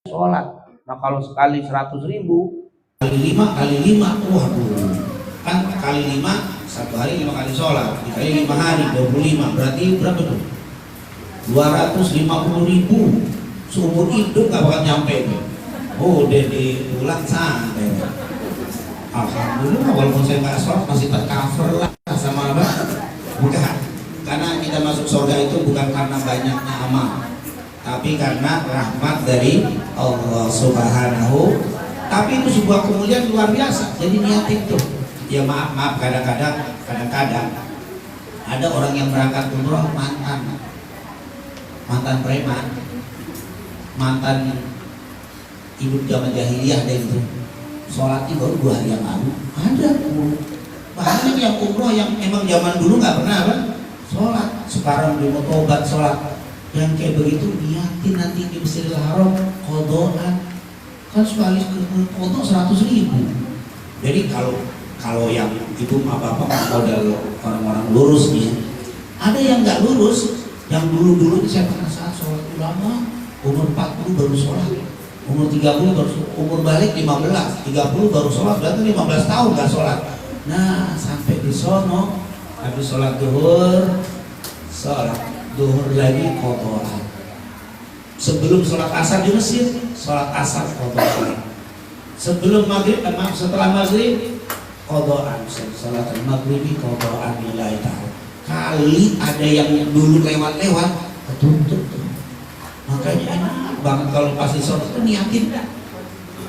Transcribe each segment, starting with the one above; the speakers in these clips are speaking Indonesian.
sholat. Nah kalau sekali 100.000 kali 5, waduh, kan kali 5 satu hari 5 kali sholat, dikali 5 hari 25, berarti berapa tuh? 250.000 seumur hidup gak bakal nyampe. Oh udah di bulan sampai. Alhamdulillah walaupun saya nggak sholat masih tercover lah sama apa? Bukan, karena kita masuk surga itu bukan karena banyaknya amal, tapi karena rahmat dari Allah Subhanahu. Tapi itu sebuah kemuliaan luar biasa. Jadi niat itu, ya maaf kadang-kadang ada orang yang berangkat umroh mantan preman, mantan hidup zaman jahiliyah deh itu. Sholatnya baru 2 hari yang lalu. Ada banyak yang umroh yang emang zaman dulu nggak pernah apa sholat, sekarang dia mau tobat sholat. Yang kayak begitu niatin nanti di Masjidil Haram kodokan, kan sekali foto 100.000. Jadi kalau yang itu apa-apa modal orang-orang lurus nih, ada yang nggak lurus, yang dulu saya pernah saat sholat ulama umur 40 baru sholat, umur 30 baru sholat, umur balik 15, 30 baru sholat, berarti 15 tahun nggak sholat. Nah sampai di sono habis sholat duhur lagi kotoran. Sebelum sholat asar di masjid, sholat asar kotoran. Sebelum maghrib, setelah maghrib kotoran, sholat maghrib kotoran nilai tahu. Kali ada yang dulu lewat ketutup tuh. Makanya enak banget kalau pas di sholat itu niatin.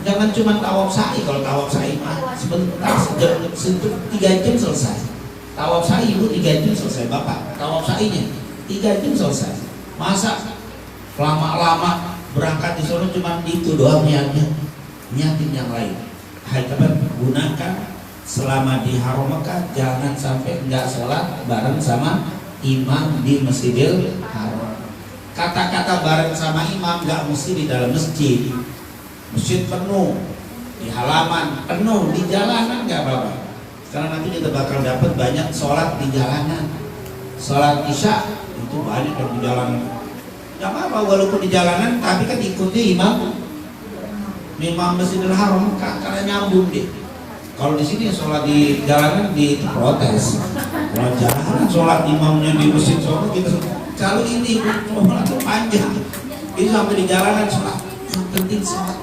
Jangan cuma tawaf sa'i. Kalau tawaf sa'i mah sebentar, 3 jam selesai. Tawaf sa'i itu 3 jam selesai, Bapak. Tawaf sa'inya 3 jam selesai. Masa lama-lama berangkat di sana cuma itu doang niatnya, niatin yang lain. Gunakan selama di Haram Mekah, jangan sampai nggak sholat bareng sama imam di Masjidil Haram. Kata-kata bareng sama imam nggak mesti di dalam masjid. Masjid penuh, di halaman penuh, di jalanan nggak apa-apa. Karena nanti kita bakal dapat banyak sholat di jalanan. Sholat isya itu banyak yang di jalanan. Gak apa-apa walaupun di jalanan, tapi kan ikuti imam Masjidil Haram karena nyambung deh. Kalau di sini sholat di jalanan protes. Kalau jalanan sholat imamnya di masjid sholat kita kalau ini sholat itu panjang. Ini sampai di jalanan sholat. Yang penting sholat.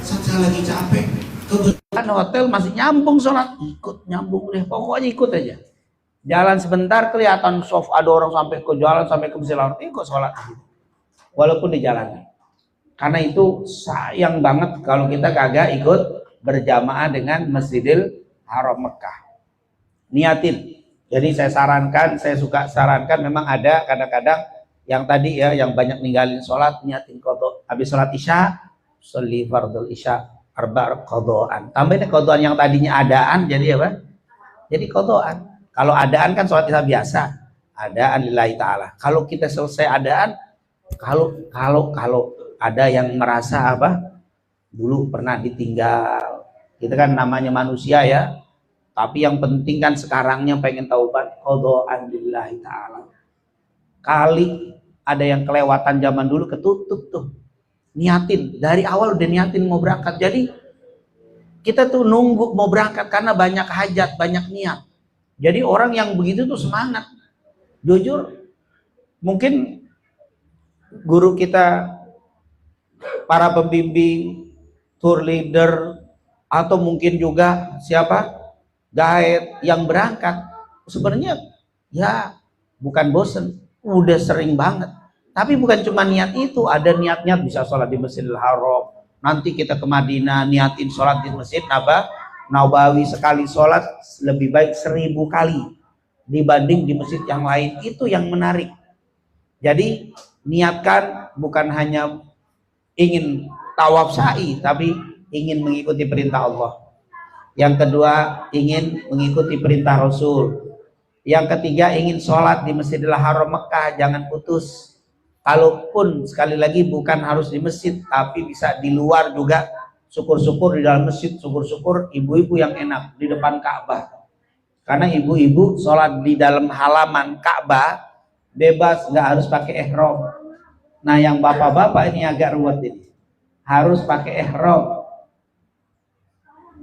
Saya lagi capek. Kebetulan hotel masih nyambung sholat, ikut nyambung deh. Pokoknya ikut aja. Jalan sebentar kelihatan soft, ada orang sampai ke jalan sampai ke Masjidil Haram, ikut sholat walaupun di jalan. Karena itu sayang banget kalau kita kagak ikut berjamaah dengan Masjidil Haram Mekah. Niatin. Jadi saya suka sarankan, memang ada kadang-kadang yang tadi ya, yang banyak ninggalin sholat, niatin qadha. Habis sholat isya, sholli fardul isya arba' qadhaan. Tambahin qadhaan yang tadinya adaan jadi apa? Jadi qadhaan. Kalau adaan kan sholat isya biasa, adaan lillahi ta'ala. Kalau kita selesai adaan, kalau ada yang merasa apa, dulu pernah ditinggal, kita kan namanya manusia ya, tapi yang penting kan sekarangnya pengen taubat, qadhaan lillahi ta'ala. Kali ada yang kelewatan zaman dulu ketutup tuh, niatin dari awal udah niatin mau berangkat. Jadi kita tuh nunggu mau berangkat karena banyak hajat, banyak niat. Jadi orang yang begitu tuh semangat. Jujur, mungkin guru kita, para pembimbing, tour leader, atau mungkin juga siapa, guide yang berangkat, sebenarnya ya bukan bosen, udah sering banget. Tapi bukan cuma niat itu, ada niatnya bisa sholat di Masjidil Haram. Nanti kita ke Madinah niatin sholat di Masjid Nabawi, sekali sholat lebih baik 1000 kali dibanding di masjid yang lain. Itu yang menarik. Jadi niatkan bukan hanya ingin tawaf sa'i, tapi ingin mengikuti perintah Allah. Yang kedua, ingin mengikuti perintah Rasul. Yang ketiga, ingin sholat di Masjidil Haram Mekah, jangan putus. Kalaupun sekali lagi bukan harus di masjid, tapi bisa di luar juga. Syukur-syukur di dalam masjid, syukur-syukur ibu-ibu yang enak di depan Ka'bah. Karena ibu-ibu sholat di dalam halaman Ka'bah bebas, nggak harus pakai ihram. Nah yang bapak-bapak ini agak ruwet ini. harus pakai ihram.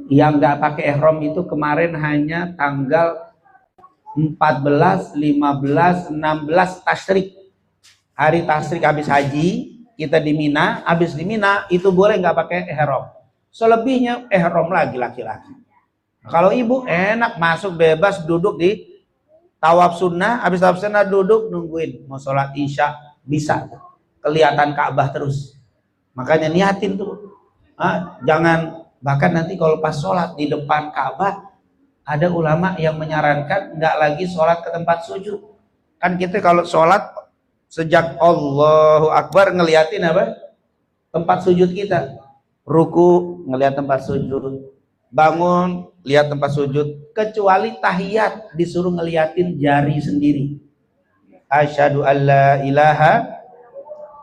Yang nggak pakai ihram itu kemarin hanya tanggal 14, 15, 16 tasyrik. Hari tasyrik habis haji, kita di Mina, habis di Mina itu boleh nggak pakai ihram. Selebihnya ihram lagi laki-laki. Kalau ibu enak masuk bebas duduk di tawaf sunnah, habis tawaf sunnah duduk nungguin mau sholat isya bisa, kelihatan Ka'bah terus. Makanya niatin tuh, jangan bahkan nanti kalau pas sholat di depan Ka'bah ada ulama yang menyarankan nggak lagi sholat ke tempat sujud. Kan kita kalau sholat sejak Allahu Akbar ngeliatin apa? Tempat sujud kita. Ruku ngeliat tempat sujud, bangun lihat tempat sujud, kecuali tahiyat disuruh ngeliatin jari sendiri. Asyhadu alla ilaha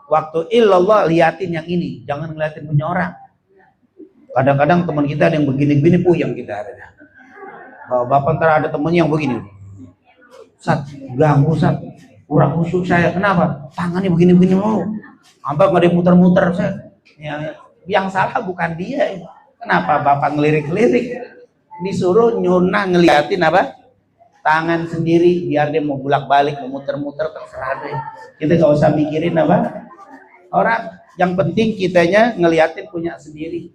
waktu illallah, liatin yang ini, jangan ngeliatin punya orang. Kadang-kadang teman kita ada yang begini-begini puyeng kita ada. Bapak ntar ada temennya yang begini. Sat, ganggu Sat, kurang khusyuk saya. Kenapa? Tangannya begini-begini mau. Abang nggak ada muter-muter saya. Yang salah bukan dia. Kenapa Bapak ngelirik-lirik? Disuruh nyunah ngeliatin apa? Tangan sendiri, biar dia mau bolak-balik, mau muter-muter terserah deh. Kita nggak usah mikirin apa orang. Yang penting kitanya ngeliatin punya sendiri.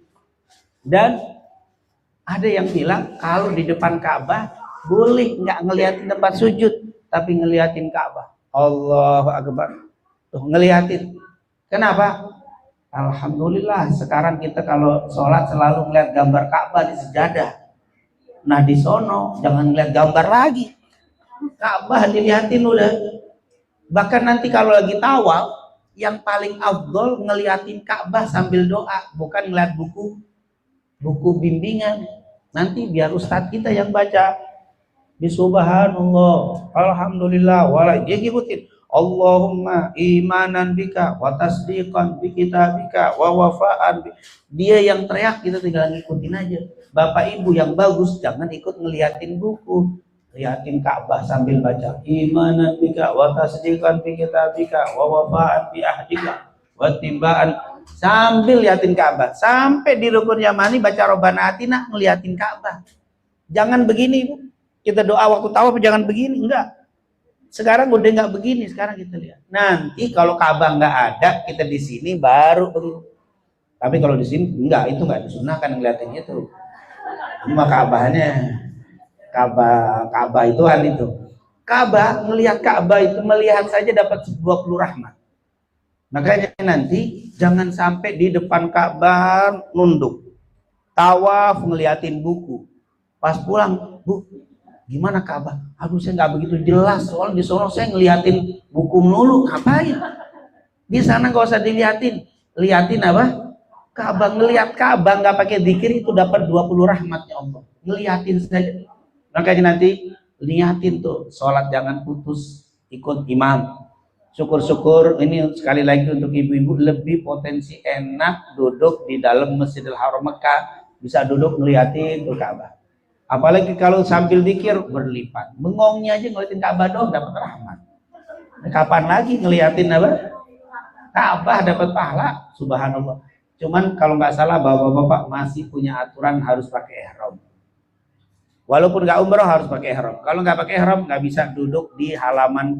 Dan ada yang bilang kalau di depan Ka'bah boleh nggak ngeliatin tempat sujud, tapi ngeliatin Ka'bah. Allahu Akbar. Tuh ngeliatin. Kenapa? Alhamdulillah sekarang kita kalau sholat selalu ngeliat gambar Ka'bah di sejadah. Nah di sono jangan ngeliat gambar lagi. Ka'bah dilihatin udah. Bahkan nanti kalau lagi tawaf, yang paling afdol ngeliatin Ka'bah sambil doa, bukan ngeliat buku bimbingan. Nanti biar ustadz kita yang baca. Bisubhanallah, alhamdulillah, wala dia nyebutin Allahumma imanan bika wa tasdiqan bi kitabika wa wafa'an bi. Dia yang teriak, kita tinggal ngikutin aja. Bapak ibu yang bagus jangan ikut ngeliatin buku, liatin Ka'bah sambil baca imanan bika wa tasdiqan bi kitabika wa wafa'an bi ahdika wa timbaan, sambil liatin Ka'bah. Sampai di rukun yamani baca Robbana Atina ngeliatin Ka'bah. Jangan begini Bu, kita doa waktu tawaf jangan begini, enggak. Sekarang udah nggak begini, sekarang kita lihat. Nanti kalau Ka'bah nggak ada, kita di sini baru begini. Tapi kalau di sini enggak, itu nggak disunahkan ngeliatin itu. Cuma Ka'bahnya, Ka'bah itu hal itu. Ka'bah, melihat Ka'bah itu melihat saja dapat 20 rahmat. Makanya nanti jangan sampai di depan Ka'bah nunduk, tawaf ngeliatin buku. Pas pulang, Bu, gimana Ka'bah? Aduh saya nggak begitu jelas, soalnya di sono saya ngeliatin buku melulu. Ngapain? Di sana nggak usah diliatin, liatin apa? Ka'bah. Ngeliat Ka'bah nggak pakai zikir itu dapat 20 rahmatnya Allah. Ngeliatin saja. Makanya nanti liatin tuh, sholat jangan putus, ikut imam. Syukur-syukur ini sekali lagi untuk ibu-ibu lebih potensi enak duduk di dalam Masjidil Haram Mekah, bisa duduk ngeliatin tuh Ka'bah. Apalagi kalau sambil zikir berlipat. Bengongnya aja ngeliatin Ka'bah dong dapat rahmat. Kapan lagi ngeliatin apa? Ka'bah dapat pahala. Subhanallah. Cuman kalau nggak salah bapak-bapak masih punya aturan harus pakai ihram. Walaupun nggak umroh harus pakai ihram. Kalau nggak pakai ihram nggak bisa duduk di halaman.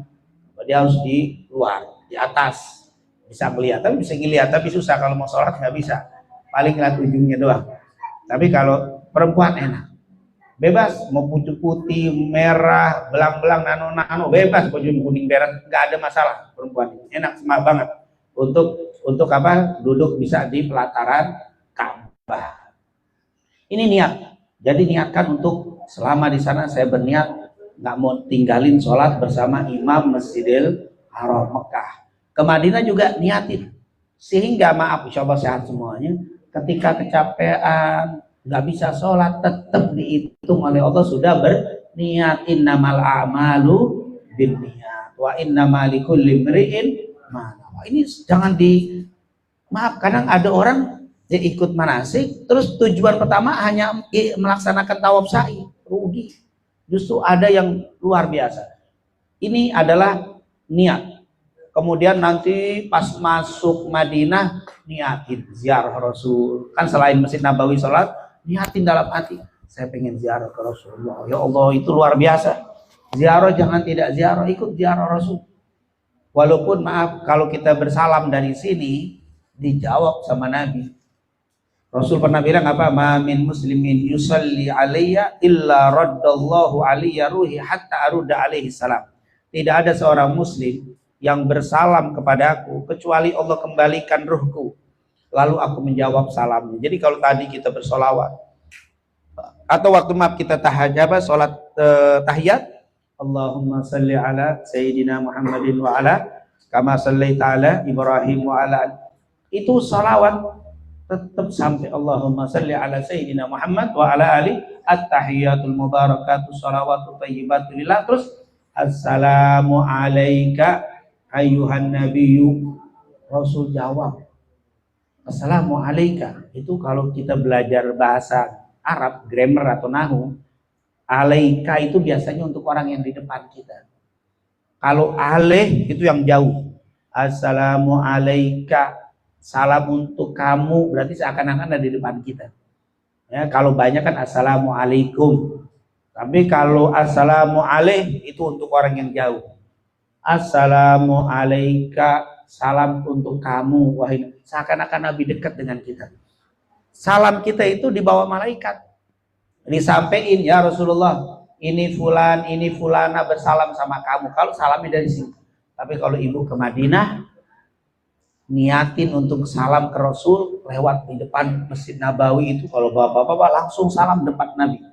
Dia harus di luar, di atas. Bisa melihat, tapi bisa ngeliat. Tapi susah kalau mau sholat nggak bisa. Paling ngeliat ujungnya doang. Tapi kalau perempuan enak. Bebas, mau putih, merah, belang-belang, nano-nano, bebas, baju kuning merah, nggak ada masalah perempuan. Enak banget untuk apa? Duduk bisa di pelataran Ka'bah. Ini niat. Jadi niatkan untuk selama di sana saya berniat nggak mau tinggalin sholat bersama imam Masjidil Haram Mekah. Ke Madinah juga niatin. Sehingga maaf, insya Allah sehat semuanya. Ketika kecapean, nggak bisa sholat, tetap dihitung oleh Allah sudah berniat. Innamal a'malu binniyat wa innamal likulli imri'in ma nawa. Ini jangan maaf, kadang ada orang dia ikut manasik terus tujuan pertama hanya melaksanakan tawaf sa'i, rugi. Justru ada yang luar biasa. Ini adalah niat. Kemudian nanti pas masuk Madinah niatin ziarah Rasul. Kan selain Masjid Nabawi sholat, niatin dalam hati, saya pengen ziarah ke Rasulullah. Ya Allah, itu luar biasa. Ziarah jangan tidak ziarah, ikut ziarah Rasul. Walaupun maaf, kalau kita bersalam dari sini, dijawab sama Nabi. Rasul pernah bilang apa? Ma min muslimin yusalli alayya illa raddallahu alayya ruhi hatta arudda alaihi salam. Tidak ada seorang muslim yang bersalam kepadaku kecuali Allah kembalikan ruhku, lalu aku menjawab salamnya. Jadi kalau tadi kita bersolawat atau waktu maaf kita sholat tahiyat, Allahumma salli ala Sayyidina Muhammadin wa ala kama sallaita ala Ibrahim wa ala, itu salawat tetap sampai Allahumma salli ala Sayyidina Muhammad wa ala ali at-tahiyatul mubarakatuh salawatu thayyibatu lillah. Terus assalamu alaika ayuhan nabiyyu. Rasul jawab assalamu alaika. Itu kalau kita belajar bahasa Arab, grammar atau nahu, alaika itu biasanya untuk orang yang di depan kita. Kalau alaih itu yang jauh. Assalamu alaika, salam untuk kamu, berarti seakan-akan ada di depan kita. Ya, kalau banyak kan assalamu alaikum. Tapi kalau assalamu alaih itu untuk orang yang jauh. Assalamu alaika, salam untuk kamu, wahai, seakan-akan Nabi dekat dengan kita. Salam kita itu dibawa malaikat, disampaikan, ya Rasulullah, ini fulan, ini fulana bersalam sama kamu. Kalau salamnya dari sini. Tapi kalau ibu ke Madinah, niatin untuk salam ke Rasul lewat di depan Masjid Nabawi itu. Kalau bapak-bapak langsung salam depan Nabi.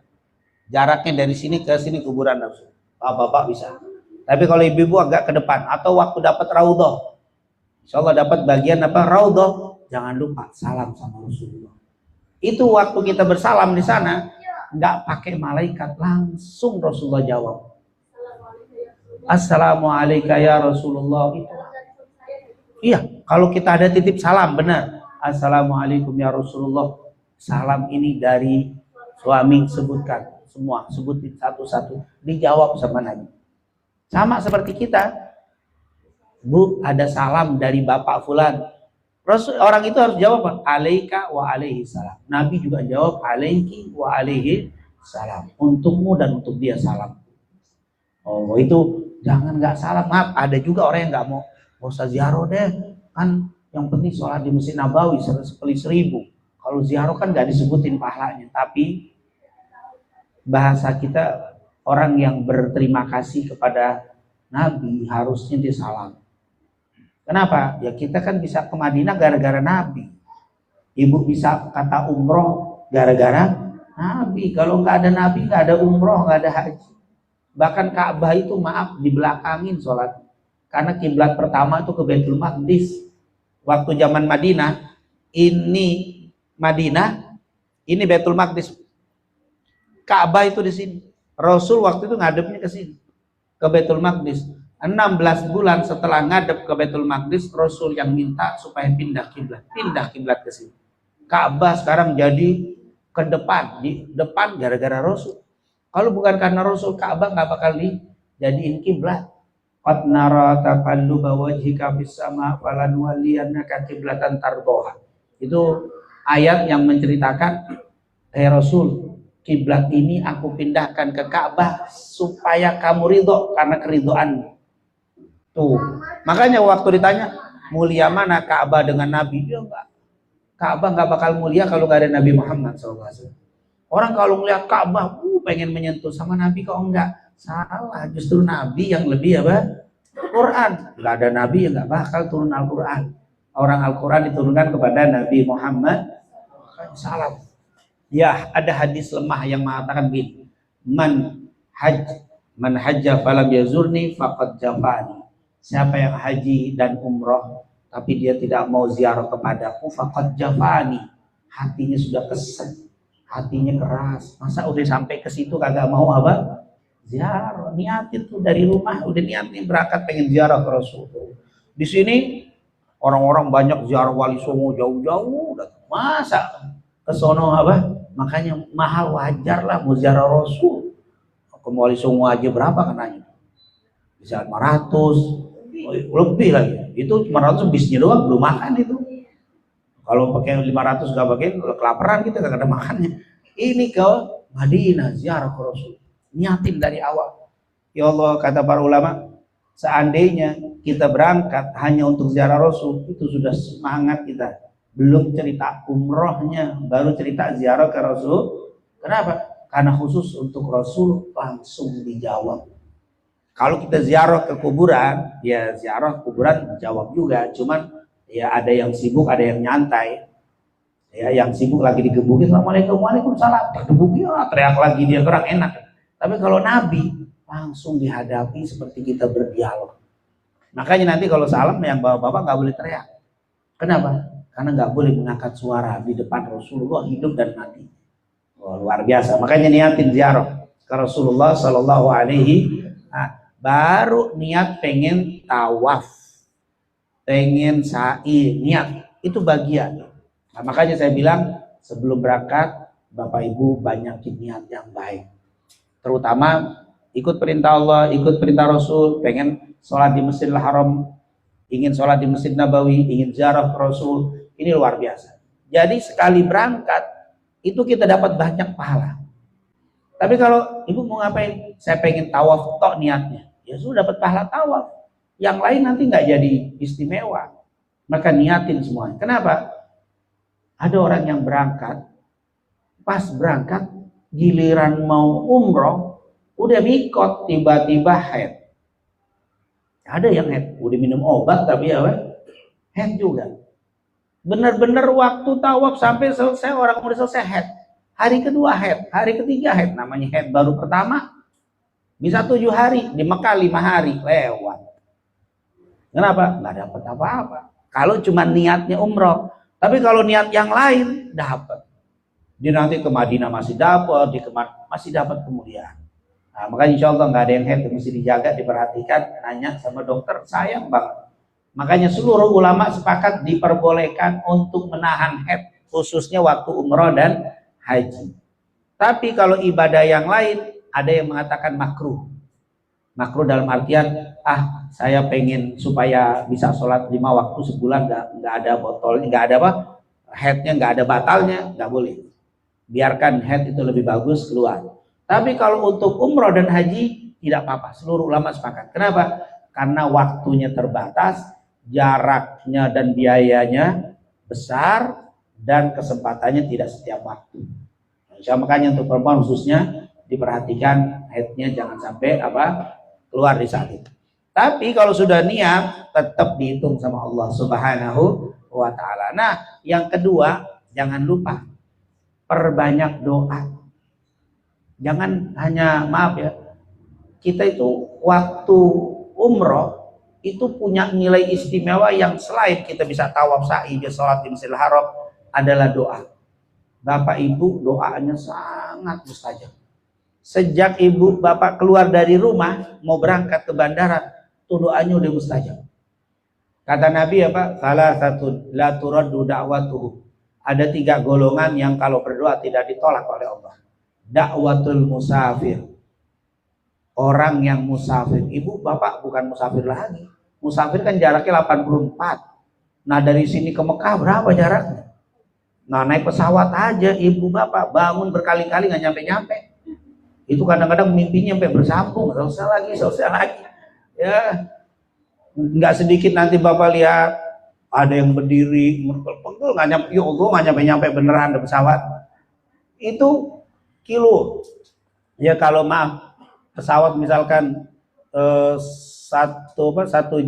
Jaraknya dari sini ke sini kuburan Rasul. Bapak-bapak bisa. Tapi kalau ibu-ibu agak ke depan, atau waktu dapat raudhah, insya Allah dapat bagian apa raudhah, jangan lupa salam sama Rasulullah. Itu waktu kita bersalam di sana, nggak pakai malaikat, langsung Rasulullah jawab. Assalamualaikum ya Rasulullah. Itu. Iya, kalau kita ada titip salam benar. Assalamualaikum ya Rasulullah. Salam ini dari suami, sebutkan semua, sebutin satu-satu, dijawab sama Nabi. Sama seperti kita, Bu, ada salam dari Bapak Fulan. Rasul, orang itu harus jawab alaika wa alaihi salam. Nabi juga jawab alaiki wa alaihi salam. Untukmu dan untuk dia salam. Oh, itu jangan nggak salam. Maaf, ada juga orang yang nggak mau usah ziarah deh. Kan yang penting sholat di Masjid Nabawi sekali 1000. Kalau ziarah kan nggak disebutin pahalanya. Tapi bahasa kita, orang yang berterima kasih kepada Nabi harusnya disalam. Kenapa? Ya kita kan bisa ke Madinah gara-gara Nabi. Ibu bisa kata umroh gara-gara Nabi. Kalau nggak ada Nabi, nggak ada umroh, nggak ada haji. Bahkan Ka'bah itu maaf dibelakangin sholat. Karena kiblat pertama itu ke Baitul Maqdis. Waktu zaman Madinah, ini Madinah, ini Baitul Maqdis. Ka'bah itu di sini. Rasul waktu itu ngadepnya ke sini, ke Baitul Maqdis. 16 bulan setelah ngadep ke Baitul Maqdis, Rasul yang minta supaya pindah kiblat ke sini. Ka'bah sekarang jadi ke depan, di depan gara-gara Rasul. Kalau bukan karena Rasul, Ka'bah nggak bakal dijadiin kiblat. Qad nara taqalluba wajhika fis sama falanwalliyannaka qiblatan tardhaha. Itu ayat yang menceritakan Rasul, kiblat ini aku pindahkan ke Ka'bah supaya kamu ridho karena keridhoanmu. Tuh, makanya waktu ditanya mulia mana Ka'bah dengan Nabi, dia enggak. Ka'bah nggak bakal mulia kalau nggak ada Nabi Muhammad SAW. Orang kalau melihat Ka'bah, pengen menyentuh sama Nabi, kok enggak? Salah, justru Nabi yang lebih apa? Quran. Nggak ada Nabi yang nggak bakal turun Al-Quran. Orang Al-Quran diturunkan kepada Nabi Muhammad. Salam. Ya, ada hadis lemah yang mengatakan begini, man hajja falam yazurni faqad jafani. Siapa yang haji dan umroh tapi dia tidak mau ziarah kepadaku, faqad jafani. Hatinya sudah keset, hatinya keras. Masa udah sampai ke situ kagak mau apa? Ziarah. Niatin tuh dari rumah udah niat nih berangkat pengen ziarah ke Rasul. Di sini orang-orang banyak ziarah Wali Songo jauh-jauh, masa ke sono apa? Makanya mahal, wajar lah mau ziarah Rasul. Ke Wali Songo aja berapa kenanya? Bisa 500, lebih lagi. Itu 500 bisnya doang, belum makan itu. Kalau pakai 500 gak bagian, kelaparan kita gak ada makannya. Ini ke Madinah ziarah ke Rasul, niatin dari awal. Ya Allah, kata para ulama, seandainya kita berangkat hanya untuk ziarah Rasul, itu sudah semangat kita. Belum cerita umrohnya, baru cerita ziarah ke Rasul. Kenapa? Karena khusus untuk Rasul langsung dijawab. Kalau kita ziarah ke kuburan, ya ziarah kuburan jawab juga, cuman ya ada yang sibuk, ada yang nyantai. Ya, yang sibuk lagi digebukin, Assalamualaikum, Waalaikumsalam, tergebukin, teriak lagi dia, kurang enak. Tapi kalau Nabi langsung dihadapi seperti kita berdialog. Makanya nanti kalau salam yang bapak-bapak nggak boleh teriak. Kenapa? Karena nggak boleh mengangkat suara di depan Rasulullah hidup dan mati. Oh, luar biasa. Makanya niatin ziarah ke Rasulullah Shallallahu Alaihi. Baru niat pengen tawaf, pengen sa'i, niat itu bagian. Nah, makanya saya bilang sebelum berangkat Bapak Ibu banyakin niat yang baik. Terutama ikut perintah Allah, ikut perintah Rasul, pengen sholat di Masjidil Haram, ingin sholat di Masjid Nabawi, ingin ziarah ke Rasul, ini luar biasa. Jadi sekali berangkat itu kita dapat banyak pahala. Tapi kalau ibu mau ngapain? Saya pengen tawaf tok niatnya, ya sudah dapat pahala tawaf. Yang lain nanti nggak jadi istimewa. Maka niatin semuanya. Kenapa? Ada orang yang berangkat, pas berangkat giliran mau umroh, udah mikot tiba-tiba head. Ada yang head, udah minum obat tapi ya head juga. Bener-bener waktu tawaf sampai selesai orang udah selesai head. Hari kedua head, hari ketiga head, namanya head baru pertama bisa 7 hari, di Mekah 5 hari lewat. Kenapa? Nggak dapat apa-apa. Kalau cuma niatnya umroh, tapi kalau niat yang lain dapat. Dia nanti ke Madinah masih dapat, masih dapat kemuliaan. Nah, makanya insya Allah nggak ada yang head, mesti dijaga, diperhatikan, nanya sama dokter, sayang banget. Makanya seluruh ulama sepakat diperbolehkan untuk menahan head, khususnya waktu umroh dan haji. Tapi kalau ibadah yang lain, ada yang mengatakan makruh. Makruh dalam artian, saya pengen supaya bisa sholat 5 waktu sebulan, nggak ada botolnya, nggak ada apa, headnya nggak ada batalnya, nggak boleh. Biarkan head itu lebih bagus keluar. Tapi kalau untuk umroh dan haji tidak apa-apa. Seluruh ulama sepakat. Kenapa? Karena waktunya terbatas, jaraknya dan biayanya besar, dan kesempatannya tidak setiap waktu. Makanya untuk perempuan khususnya diperhatikan headnya jangan sampai keluar di saat itu. Tapi kalau sudah niat tetap dihitung sama Allah Subhanahu wa Ta'ala. Nah, yang kedua jangan lupa perbanyak doa. Jangan hanya, maaf ya, kita itu waktu umroh itu punya nilai istimewa yang selain kita bisa tawaf sa'i, sholat di Masjidil Haram, adalah doa. Bapak Ibu doanya sangat mustajab. Sejak ibu bapak keluar dari rumah mau berangkat ke bandara, tuh doanya udah mustajab. Kata Nabi salah satu la turaddu da'watuhu. Ada 3 golongan yang kalau berdoa tidak ditolak oleh Allah. Da'watul musafir, orang yang musafir. Ibu bapak bukan musafir lagi. Musafir kan jaraknya 84. Nah dari sini ke Mekah berapa jaraknya? Nah naik pesawat aja ibu bapak bangun berkali-kali nggak nyampe-nyampe. Itu kadang-kadang mimpinya sampai bersambung, selesai lagi. Ya, nggak sedikit nanti bapak lihat ada yang berdiri, pegel nggak nyampe, ya Allah nggak nyampe-nyampe beneran ada pesawat. Itu kilo. Ya kalau maaf pesawat misalkan 1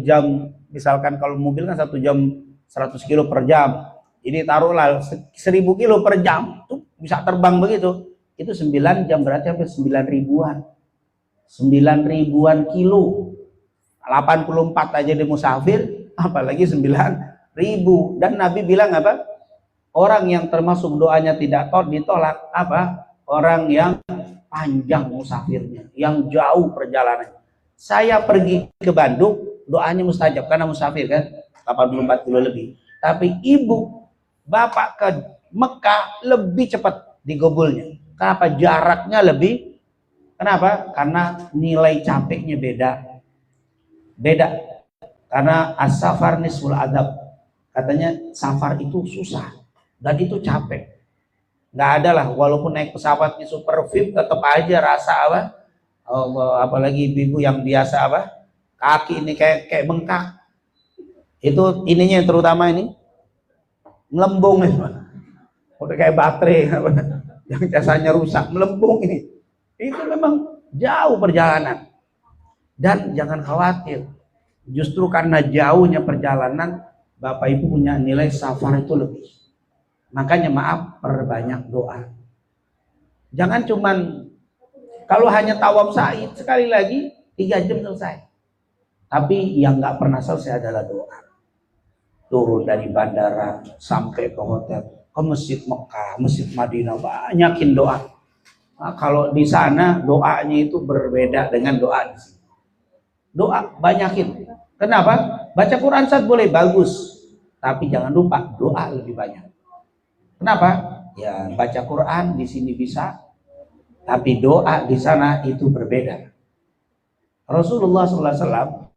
jam, misalkan kalau mobil kan 1 jam 100 kilo per jam. Jadi taruhlah 1000 kilo per jam, tuh bisa terbang begitu. Itu 9 jam berarti sampai 9 ribuan. 9 ribuan kilo. 84 aja di musafir, apalagi 9 ribu. Dan Nabi bilang apa? Orang yang termasuk doanya tidak ditolak orang yang panjang musafirnya, yang jauh perjalanannya. Saya pergi ke Bandung, doanya mustajab karena musafir kan, 84 kilo lebih. Tapi ibu bapak ke Mekah lebih cepat digobulnya. Kenapa? Jaraknya lebih. Kenapa? Karena nilai capeknya beda. Karena as-safar nisful adab. Katanya safar itu susah dan itu capek. Nggak ada lah, walaupun naik pesawatnya super VIP tetap aja rasa apa? Allah, apalagi ibu yang biasa apa? Kaki ini kayak bengkak. Itu ininya yang terutama ini melembung nih. Udah kayak baterai yang jasanya rusak, melembung ini. Itu memang jauh perjalanan. Dan jangan khawatir. Justru karena jauhnya perjalanan, Bapak Ibu punya nilai safar itu lebih. Makanya maaf, perbanyak doa. Jangan cuman kalau hanya tawaf sa'i sekali lagi 3 jam selesai. Tapi yang nggak pernah selesai adalah doa. Turun dari bandara sampai ke hotel, ke Masjid Mekah, Masjid Madinah, banyakin doa. Nah, kalau di sana doanya itu berbeda dengan doa di sini. Doa banyakin. Kenapa? Baca Quran saat boleh bagus, tapi jangan lupa doa lebih banyak. Kenapa? Ya baca Quran di sini bisa, tapi doa di sana itu berbeda. Rasulullah SAW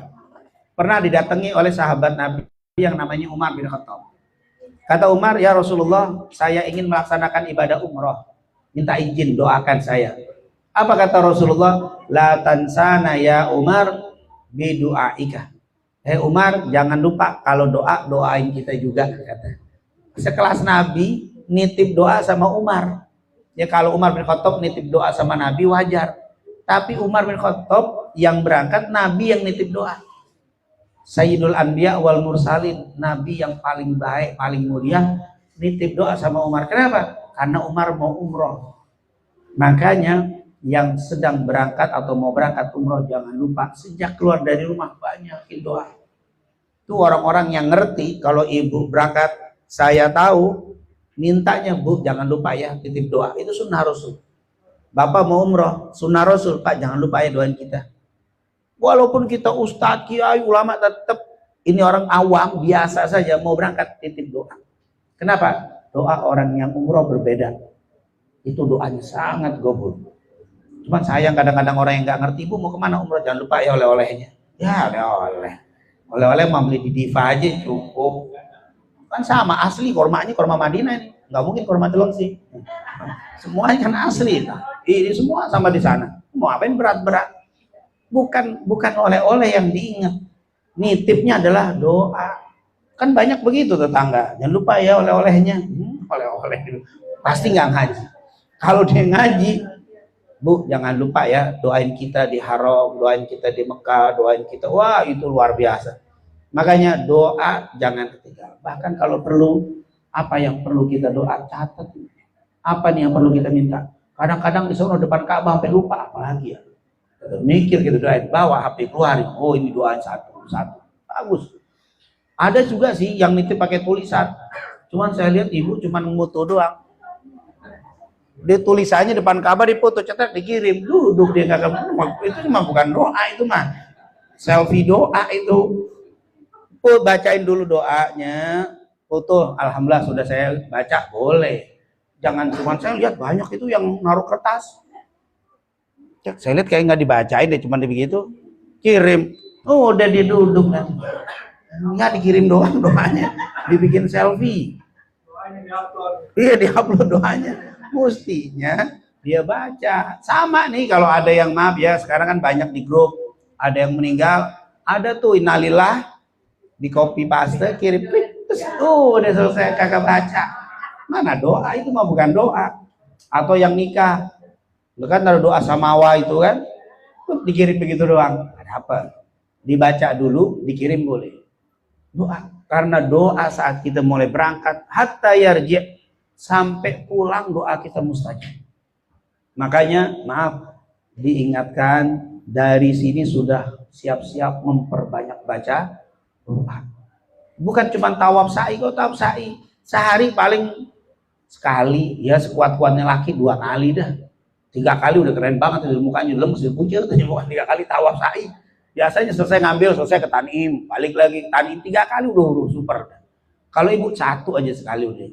pernah didatangi oleh sahabat Nabi yang namanya Umar bin Khattab. Kata Umar, ya Rasulullah, saya ingin melaksanakan ibadah umroh. Minta izin, doakan saya. Apa kata Rasulullah? La tansana ya Umar bidu'aika. Umar, jangan lupa kalau doa, doain kita juga. Kata. Sekelas Nabi nitip doa sama Umar. Ya kalau Umar bin Khattab nitip doa sama Nabi wajar. Tapi Umar bin Khattab yang berangkat, Nabi yang nitip doa. Sayyidul Anbiya wal Mursalin, Nabi yang paling baik, paling mulia, nitip doa sama Umar. Kenapa? Karena Umar mau umroh. Makanya yang sedang berangkat atau mau berangkat umroh jangan lupa sejak keluar dari rumah banyakin doa. Itu orang-orang yang ngerti. Kalau ibu berangkat, saya tahu mintanya, Bu jangan lupa ya titip doa. Itu sunnah Rasul. Bapak mau umroh, sunnah Rasul, Pak jangan lupa ya doain kita. Walaupun kita ustadz, kiai, ulama, tetap ini orang awam biasa saja mau berangkat titip doa. Kenapa? Doa orang yang umroh berbeda. Itu doanya sangat gobul. Cuman sayang kadang-kadang orang yang nggak ngerti, Bu mau kemana umroh, jangan lupa ya oleh-olehnya. Ya oleh-oleh. Oleh-oleh mau beli di Diva aja cukup. Kan sama asli kormanya korma Madinah ini. Nggak mungkin korma telon sih. Semuanya kan asli. Ini semua sama di sana. Mau apain berat-berat? Bukan oleh-oleh yang diingat. Nitipnya adalah doa. Kan banyak begitu tetangga. Jangan lupa ya oleh-olehnya. Oleh-oleh pasti nggak ngaji. Kalau dia ngaji, Bu jangan lupa ya doain kita di Haram, doain kita di Mekah, doain kita. Wah itu luar biasa. Makanya doa jangan ketinggalan. Bahkan kalau perlu, apa yang perlu kita doa catat. Apa nih yang perlu kita minta? Kadang-kadang di sana depan Ka'bah sampai lupa apalagi ya. Mikir gitu doain, bawa HP keluarin. Oh ini doain satu bagus. Ada juga sih yang nitip pakai tulisan. Cuman saya lihat ibu cuman foto doang. Dia tulisannya depan Ka'bah dipoto cetak dikirim, duduk dia nggak itu cuma bukan doa itu mah selfie doa itu. Oh bacain dulu doanya, foto. Alhamdulillah sudah saya baca, boleh. Jangan cuma saya lihat banyak itu yang naruh kertas. Saya lihat kayak nggak dibacain deh, cuma begitu kirim. Oh udah dia duduk kan, nggak dikirim doang doanya, dibikin selfie. Iya diupload doanya, mestinya dia baca. Sama nih kalau ada yang maaf ya sekarang kan banyak di grup, ada yang meninggal, ada tuh innalillah di copy paste kirim, terus udah selesai kakak baca. Mana doa itu mah bukan doa. Atau yang nikah kan ada doa samawa itu kan, dikirim begitu doang. Ada apa? Dibaca dulu, dikirim boleh. Doa, karena doa saat kita mulai berangkat hatta yarji' sampai pulang doa kita mustajab. Makanya maaf diingatkan dari sini sudah siap-siap memperbanyak baca doa. Bukan cuma tawaf sa'i, kok tawaf sa'i sehari paling sekali ya, sekuat-kuatnya laki 2 kali dah. 3 kali udah keren banget, di mukanya lemes, dipucil, bukan 3 kali tawaf sa'i. Biasanya selesai ngambil, selesai ke Tanim, balik lagi Tanim 3 kali udah super. Kalau ibu 1 aja sekali udah.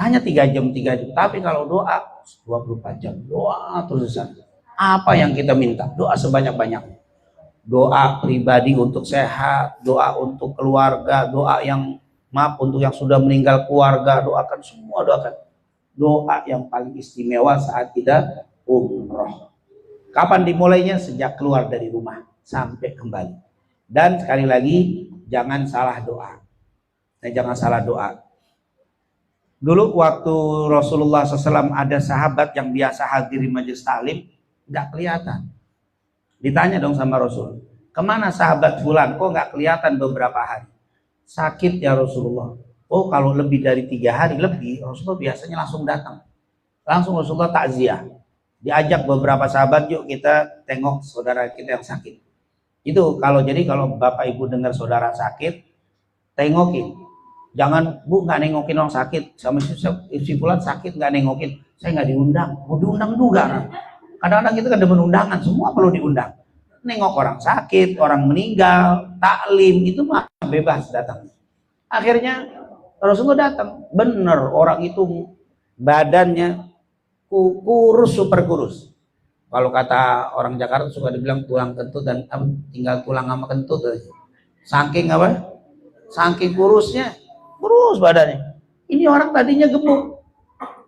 Hanya 3 jam. Tapi kalau doa 24 jam, doa terusan. Apa yang kita minta? Doa sebanyak-banyaknya. Doa pribadi untuk sehat, doa untuk keluarga, doa yang Maaf untuk yang sudah meninggal keluarga, doakan semua, doakan. Doa yang paling istimewa saat kita umroh. Kapan dimulainya? Sejak keluar dari rumah sampai kembali. Dan sekali lagi, jangan salah doa. Jangan salah doa. Dulu waktu Rasulullah SAW ada sahabat yang biasa hadiri majelis taklim, nggak kelihatan. Ditanya dong sama Rasul, kemana sahabat fulan? Kok nggak kelihatan beberapa hari? Sakit ya Rasulullah. Oh kalau lebih dari 3 hari lebih, Rasulullah biasanya langsung datang. Langsung Rasulullah takziah. Diajak beberapa sahabat, yuk kita tengok saudara kita yang sakit. Itu kalau bapak ibu dengar saudara sakit, tengokin. Jangan, Bu, nggak nengokin orang sakit. Sama si fulan sakit nggak nengokin. Saya nggak diundang. Mau diundang juga. Kadang-kadang kita kan demen undangan, semua perlu diundang. Nengok orang sakit, orang meninggal, taklim, itu mah bebas datang. Akhirnya Rasulullah datang. Bener, orang itu badannya kurus, super kurus. Kalau kata orang Jakarta suka dibilang tulang kentut dan tinggal tulang sama kentut. Saking apa? Saking kurusnya. Kurus badannya. Ini orang tadinya gemuk.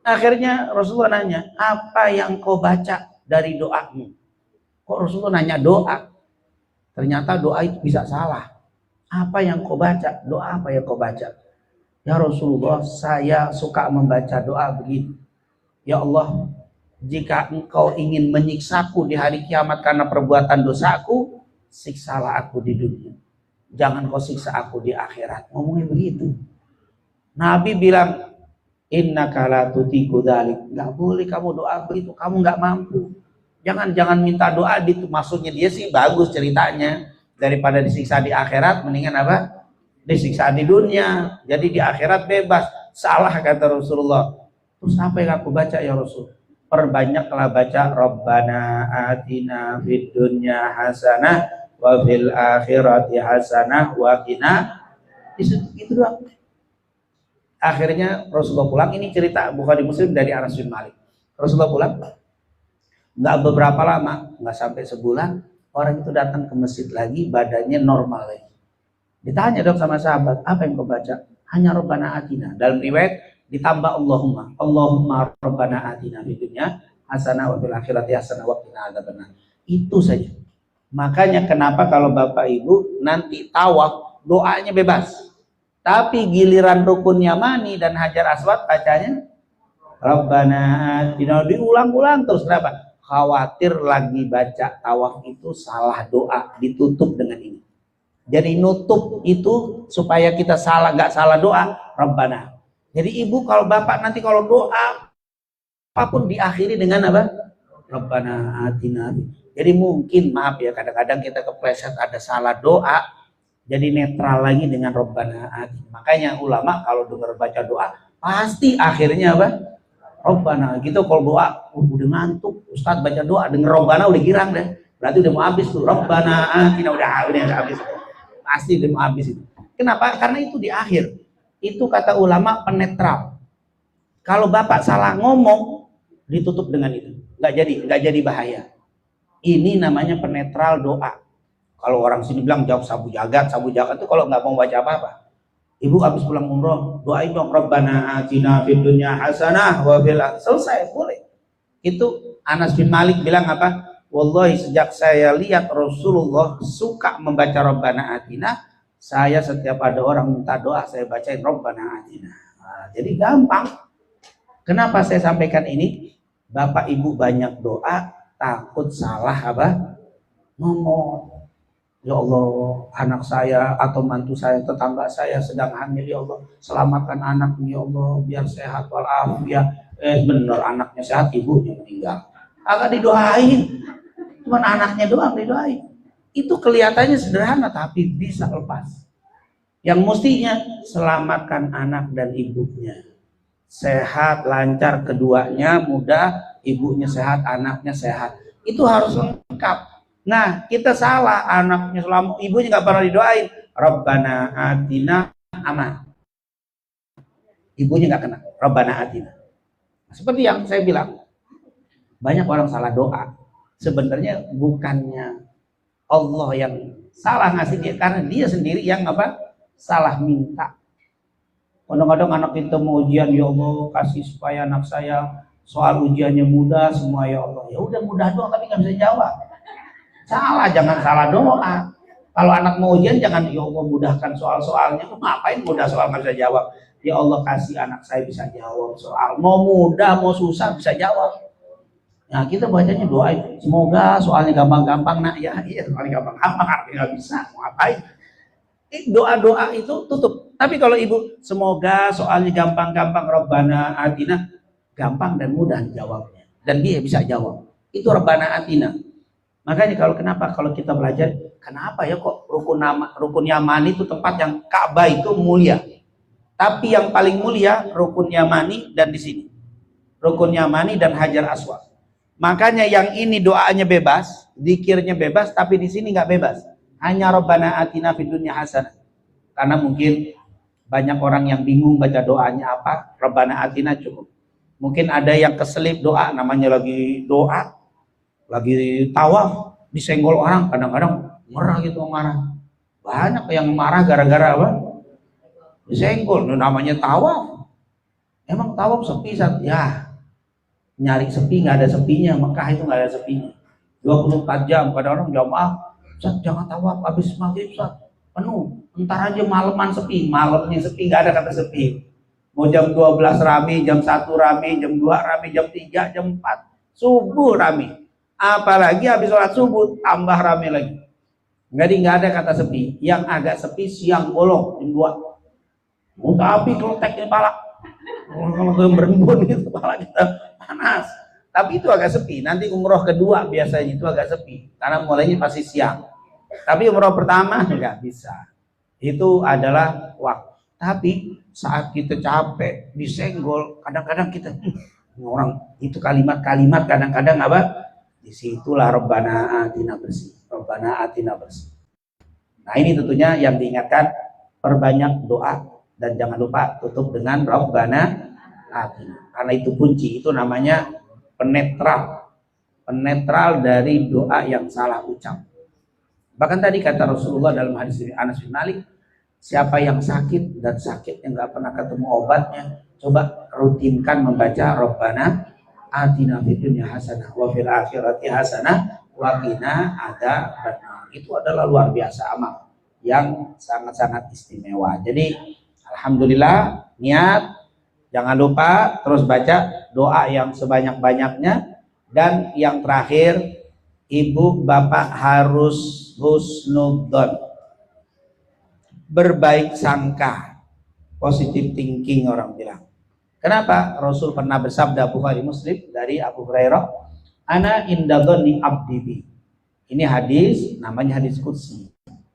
Akhirnya Rasulullah nanya, apa yang kau baca dari doamu? Kok Rasulullah nanya doa? Ternyata doa itu bisa salah. Apa yang kau baca? Doa apa yang kau baca? Ya Rasulullah, saya suka membaca doa begini. Ya Allah, jika engkau ingin menyiksaku di hari kiamat karena perbuatan dosaku, siksalah aku di dunia. Jangan kau siksa aku di akhirat. Ngomongnya begitu. Nabi bilang, innaka la tutiku dzalik. Enggak boleh kamu doa begitu, kamu enggak mampu. Jangan minta doa itu. Maksudnya dia sih bagus ceritanya. Daripada disiksa di akhirat, mendingan apa? Disiksa di dunia. Jadi di akhirat bebas. Salah kata Rasulullah. Terus apa yang aku baca ya Rasul? Perbanyaklah baca Rabbana atina fid dunya hasanah wa fil akhirati hasanah wa qina. Itu doang. Akhirnya Rasulullah pulang. Ini cerita Bukhari Muslim dari Anas bin Malik. Rasulullah pulang, nggak beberapa lama, nggak sampai sebulan, orang itu datang ke masjid lagi, badannya normal lagi. Ditanya dong sama sahabat, apa yang kau baca? Hanya Rabbana atina. Dalam riwayat ditambah Allahumma Rabbana atina fid dunya hasanah wa fil akhirati hasanah wa qina adzabannar. Itu saja. Makanya kenapa kalau Bapak Ibu nanti tawaf doanya bebas. Tapi giliran rukun Yamani dan Hajar Aswad bacanya Rabbana atina, diulang-ulang terus. Kenapa? Khawatir lagi baca tawaf itu salah doa, ditutup dengan ini. Jadi nutup itu supaya kita nggak salah doa, Rabbana. Jadi ibu kalau bapak nanti kalau doa apapun diakhiri dengan apa? Rabbana atina. Jadi mungkin maaf ya kadang-kadang kita kepleset ada salah doa. Jadi netral lagi dengan Rabbana atina. Makanya ulama kalau dengar baca doa pasti akhirnya apa? Rabbana. Gitu kalau doa udah ngantuk, Ustadz baca doa denger Rabbana udah girang deh. Berarti udah mau habis tuh. Rabbana atina udah habis. Pasti udah mau habis itu. Kenapa? Karena itu di akhir. Itu kata ulama penetral. Kalau bapak salah ngomong ditutup dengan itu. Nggak jadi bahaya. Ini namanya penetral doa. Kalau orang sini bilang jawab sabu jagat itu kalau nggak mau baca apa-apa. Ibu habis pulang umroh, doain dong Rabbana atina fid dunya hasanah wa fil akhirati. Selesai, boleh. Itu Anas bin Malik bilang apa? Wallahi sejak saya lihat Rasulullah suka membaca Rabbana atina, saya setiap ada orang minta doa saya bacain Rabbana atina. Nah, jadi gampang. Kenapa saya sampaikan ini? Bapak Ibu banyak doa takut salah apa? Ngomong. Ya Allah, anak saya atau mantu saya, tetangga saya sedang hamil, ya Allah, selamatkan anaknya, ya Allah, biar sehat walafiat. Bener anaknya sehat, ibunya meninggal. Agak didoain, cuman anaknya doang didoain. Itu kelihatannya sederhana, tapi bisa lepas. Yang mestinya selamatkan anak dan ibunya, sehat, lancar keduanya, mudah, ibunya sehat, anaknya sehat. Itu harus lengkap. Nah, kita salah, anaknya selama ibunya nggak pernah didoain. Rabbana atina aman. Ibunya nggak kena. Rabbana atina. Seperti yang saya bilang, banyak orang salah doa. Sebenarnya bukannya Allah yang salah ngasih dia, karena dia sendiri yang apa? Salah minta. Kadang-kadang anak kita mau ujian, ya Allah kasih supaya anak saya soal ujiannya mudah semua ya Allah. Ya udah mudah doang tapi nggak bisa jawab. Salah, jangan salah doa. Kalau anak mau ujian jangan ya Allah mudahkan soal-soalnya. Ngapain mudah soal nggak bisa jawab? Ya Allah kasih anak saya bisa jawab soal. Mau mudah mau susah bisa jawab. Nah kita bacanya doa itu. Semoga soalnya gampang-gampang nak ya. Iya soalnya gampang-gampang artinya nggak bisa. Mau ngapain? Doa-doa itu tutup. Tapi kalau ibu semoga soalnya gampang-gampang Rabbana atina, gampang dan mudah jawabnya dan dia bisa jawab. Itu Rabbana atina. Makanya kenapa kalau kita belajar, kenapa ya kok rukun Yamani itu tempat yang Ka'bah itu mulia. Tapi yang paling mulia rukun Yamani dan di sini. Rukun Yamani dan Hajar Aswad. Makanya yang ini doanya bebas, zikirnya bebas, tapi di sini nggak bebas. Hanya Rabbana atina fid dunya hasanah. Karena mungkin banyak orang yang bingung baca doanya apa, Rabbana atina cukup. Mungkin ada yang keselip doa, namanya lagi doa, lagi tawaf, disenggol orang, kadang-kadang marah gitu, marah. Banyak yang marah gara-gara apa? Disenggol, namanya tawaf. Emang tawaf sepi, ya nyari sepi nggak ada sepinya, Mekah itu nggak ada sepinya. 24 jam, kadang-kadang jamaah, Ustaz jangan tawaf habis maghrib Ustaz, penuh. Entar aja malaman sepi, malamnya sepi, nggak ada kata sepi. Mau jam 12 rame, jam 1 rame, jam 2 rame, jam 3, jam 4, subuh rame. Apalagi habis sholat subuh tambah rame lagi. Nggak ada kata sepi. Yang agak sepi siang bolong jam 2. Mau tapi kelotek di kepala. Kalau berembun gitu kepala kita panas. Tapi itu agak sepi. Nanti umroh kedua biasanya itu agak sepi karena mulainya pasti siang. Tapi umroh pertama nggak bisa. Itu adalah waktu. Tapi saat kita capek, disenggol, kadang-kadang kita orang itu kalimat-kalimat kadang-kadang apa? Disitulah Rabbana atina bersih. Rabbana atina bersih. Nah ini tentunya yang diingatkan, perbanyak doa dan jangan lupa tutup dengan Rabbana atina. Karena itu kunci, itu namanya penetral dari doa yang salah ucap. Bahkan tadi kata Rasulullah dalam hadis Anas bin Malik, siapa yang sakit dan sakitnya nggak pernah ketemu obatnya, coba rutinkan membaca Rabbana atina fid dunya hasanah wa fil akhirati hasanah wa qina adzabannar. Itu adalah luar biasa amal yang sangat-sangat istimewa. Jadi alhamdulillah, niat, jangan lupa terus baca doa yang sebanyak-banyaknya, dan yang terakhir ibu bapak harus husnudzon, berbaik sangka, positive thinking orang bilang. Kenapa? Rasul pernah bersabda, Bukhari Muslim dari Abu Hurairah, ana inda dzanni abdi bi. Ini hadis, namanya hadis qudsi.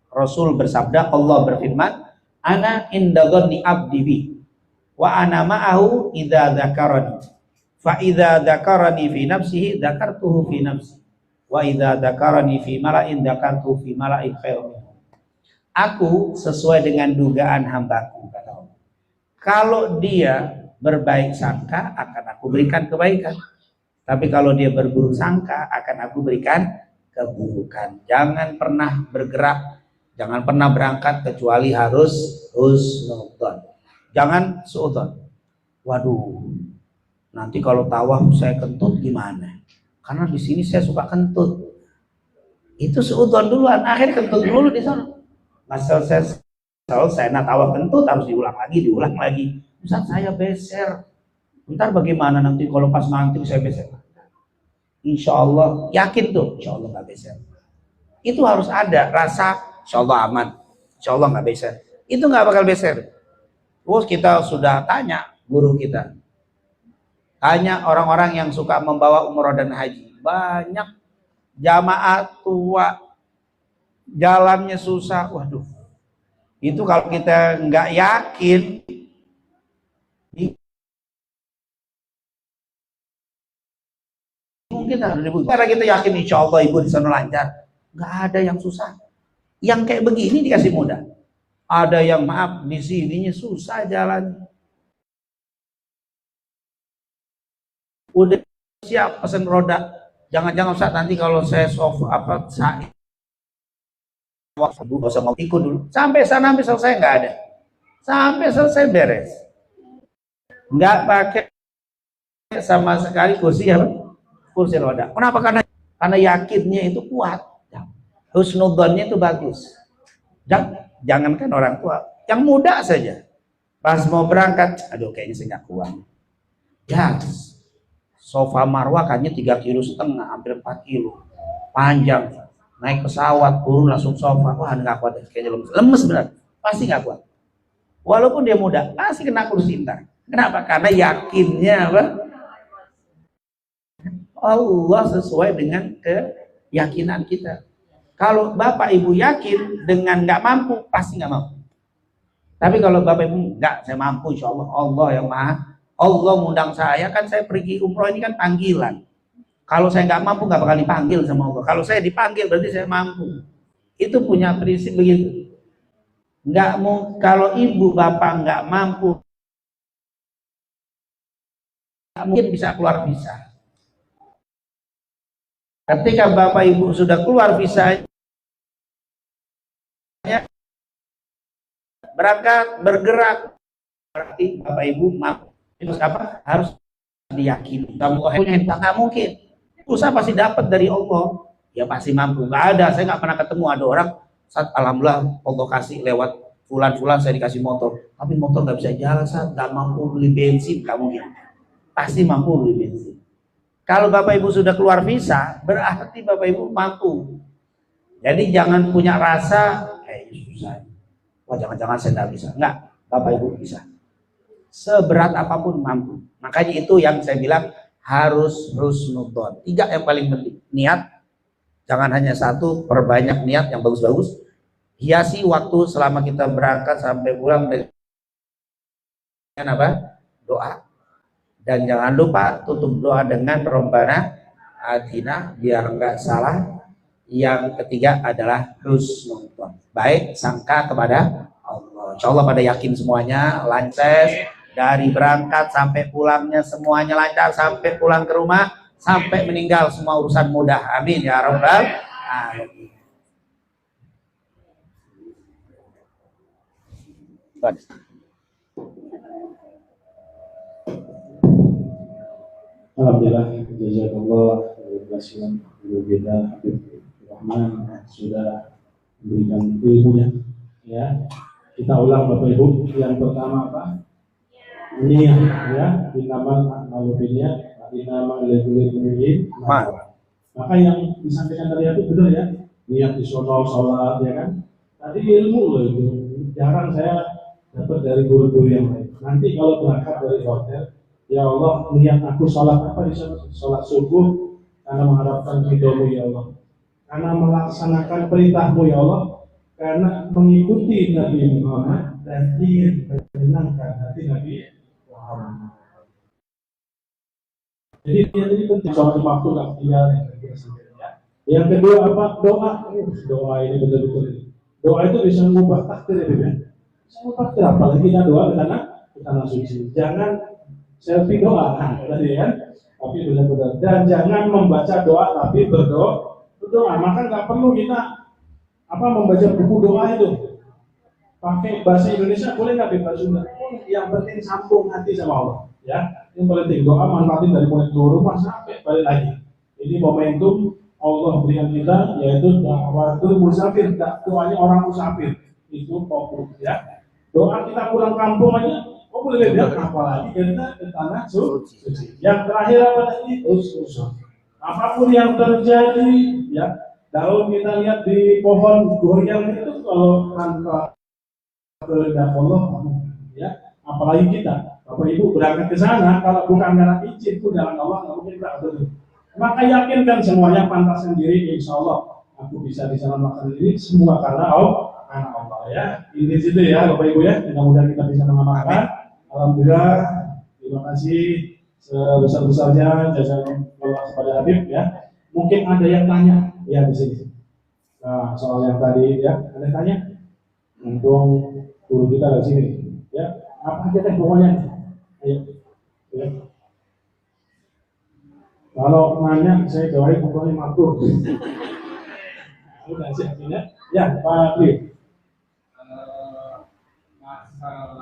Rasul bersabda, Allah berfirman, ana inda dzanni abdi bi wa ana ma'ahu idza dzakarani. Fa idza dzakarani fi nafsihi dzakartuhu fi nafsi. Wa idza dzakarani fi mala'in dzakartuhu fi mala'in khairin. Aku sesuai dengan dugaan hambaku, kata Allah. Kalau dia berbaik sangka, akan aku berikan kebaikan. Tapi kalau dia berburuk sangka, akan aku berikan keburukan. Jangan pernah bergerak, jangan pernah berangkat kecuali harus husnudzon. Jangan suudzon. Waduh, nanti kalau tawaf saya kentut gimana? Karena di sini saya suka kentut. Itu suudzon duluan, akhirnya kentut dulu di sana. Masal selesai, nah tawaf kentut harus diulang lagi. Ustaz saya beser, ntar bagaimana nanti kalau pas mantri saya beser? Insya Allah, yakin tuh, insya Allah nggak beser. Itu harus ada rasa, insya Allah aman, insya Allah nggak beser. Itu nggak bakal beser. Terus kita sudah tanya guru kita, tanya orang-orang yang suka membawa umroh dan haji, banyak jamaah tua, jalannya susah, waduh. Itu kalau kita nggak yakin, mungkin harus dibuat. Karena kita yakin insya Allah ibu di sana lancar, nggak ada yang susah. Yang kayak begini dikasih mudah. Ada yang maaf di sininya susah jalan. Udah siap pesen roda. Jangan-jangan Ustaz nanti kalau saya ikut dulu. Sampai sana sampai selesai nggak ada. sampai selesai beres. Nggak pakai sama sekali kursi apa? Kursi roda. Kenapa? Karena yakinnya itu kuat. Husnudzonnya itu bagus. Jangankan orang tua, yang muda saja. Pas mau berangkat, aduh kayaknya saya nggak kuat. Ya, sofa marwah kayaknya 3,5 kg, hampir 4 kilo. Panjang. Naik pesawat, turun langsung sofa. Wah, nggak kuat. Kayaknya lemes benar. Pasti nggak kuat. Walaupun dia muda, pasti kena kursi ntar. Kenapa? Karena yakinnya apa? Allah sesuai dengan keyakinan kita. Kalau bapak ibu yakin dengan nggak mampu, pasti nggak mampu. Tapi kalau bapak ibu nggak, saya mampu, insya Allah. Allah yang maha. Allah ngundang saya, kan saya pergi umroh ini kan panggilan. Kalau saya nggak mampu, nggak bakal dipanggil sama Allah. Kalau saya dipanggil, berarti saya mampu. Itu punya prinsip begitu. Nggak mau, kalau ibu bapak nggak mampu, nggak mungkin bisa keluar visa. Ketika bapak ibu sudah keluar visa, berangkat, bergerak, berarti bapak ibu mampu. Terus apa? Harus diyakini. Kamu punya nggak mungkin. Usaha pasti dapat dari Allah. Ya pasti mampu. Nggak ada. Saya nggak pernah ketemu ada orang saat alhamdulillah Allah kasih lewat fulan saya dikasih motor. Tapi motor nggak bisa jalan, saat nggak mampu beli bensin, nggak mungkin. Pasti mampu beli bensin. Kalau bapak ibu sudah keluar visa, berarti bapak ibu mampu. Jadi jangan punya rasa, susah. Wah jangan-jangan saya nggak bisa. Enggak, bapak ibu bisa. Seberat apapun mampu. Makanya itu yang saya bilang harus husnudzon. 3 yang paling penting. Niat, jangan hanya satu, perbanyak niat yang bagus-bagus. Hiasi waktu selama kita berangkat sampai pulang dengan apa? Doa. Dan jangan lupa tutup doa dengan Rabbana Atina, biar enggak salah. Yang ketiga adalah husnudzon. Baik sangka kepada Allah. Insya Allah pada yakin semuanya lancar. Dari berangkat sampai pulangnya semuanya lancar, sampai pulang ke rumah, sampai meninggal semua urusan mudah. Amin ya rabbal alamin. Alhamdulillah, jazakallah khairan guru kita Habib Rahman sudah memberikan ilmunya. Ya, kita ulang Bapak Ibu. Yang pertama apa? Niat, ya, inamal a'malu binniyat, inamal likulli maka yang disampaikan tadi itu benar ya. Niat di sono sholat ya kan. Tadi ilmu loh itu. Jarang saya dapat dari guru-guru yang lain. Nanti kalau berangkat dari hotel, ya Allah, niat aku sholat apa di sana? Sholat subuh karena mengharapkan ridhomu ya Allah, karena melaksanakan perintahmu ya Allah, karena mengikuti Nabi Muhammad dan ingin menyenangkan hati Nabi Muhammad. Jadi ini penting, sholat waktu nggak tinggal ya. Yang kedua apa? Doa. Doa ini betul-betul. Doa itu bisa mengubah takdir ya. Bisa mengubah takdir, apalagi kita doa ke tanah suci. Jangan selfie doa tadi kan, tapi benar-benar. Dan jangan membaca doa tapi berdoa. Maka nggak perlu kita membaca buku doa itu. Pakai bahasa Indonesia boleh nggak, bebas Sunda? Yang penting sambung hati sama Allah. Ya, yang penting doa manfaatin dari mulai keluar rumah sampai balik lagi. Ini momentum Allah berikan kita, yaitu dakwatul musafir, doanya orang musafir. Itu fokus ya. Doa kita pulang kampung aja, boleh lihat apalagi kita ke tanah suci. Yang terakhir apa tadi? Usul. Apapun yang terjadi, ya. Daun kita lihat di pohon goyang itu kalau tanpa kehendak Allah, ya. Apalagi kita, Bapak Ibu berangkat ke sana, kalau bukan karena izin itu dalam Allah nggak mungkin berangkat. Maka yakinkan semuanya pantas sendiri, insya Allah aku bisa di sana melakukan ini semua karena Allah ya. Ini situ ya Bapak Ibu ya. Mudah-mudahan kita bisa mengamalkan. Alhamdulillah, terima kasih sebesar-besarnya jazakallah kepada Habib ya. Mungkin ada yang tanya ya di sini. Nah, soal yang tadi ya, ada yang tanya? Untung guru kita di sini ya. Apa aja teh pokoknya? Ayo. Ya. Kalau nanya saya doain pokoknya matur. Udah siap ya. Ya, Pak Tri. Masalah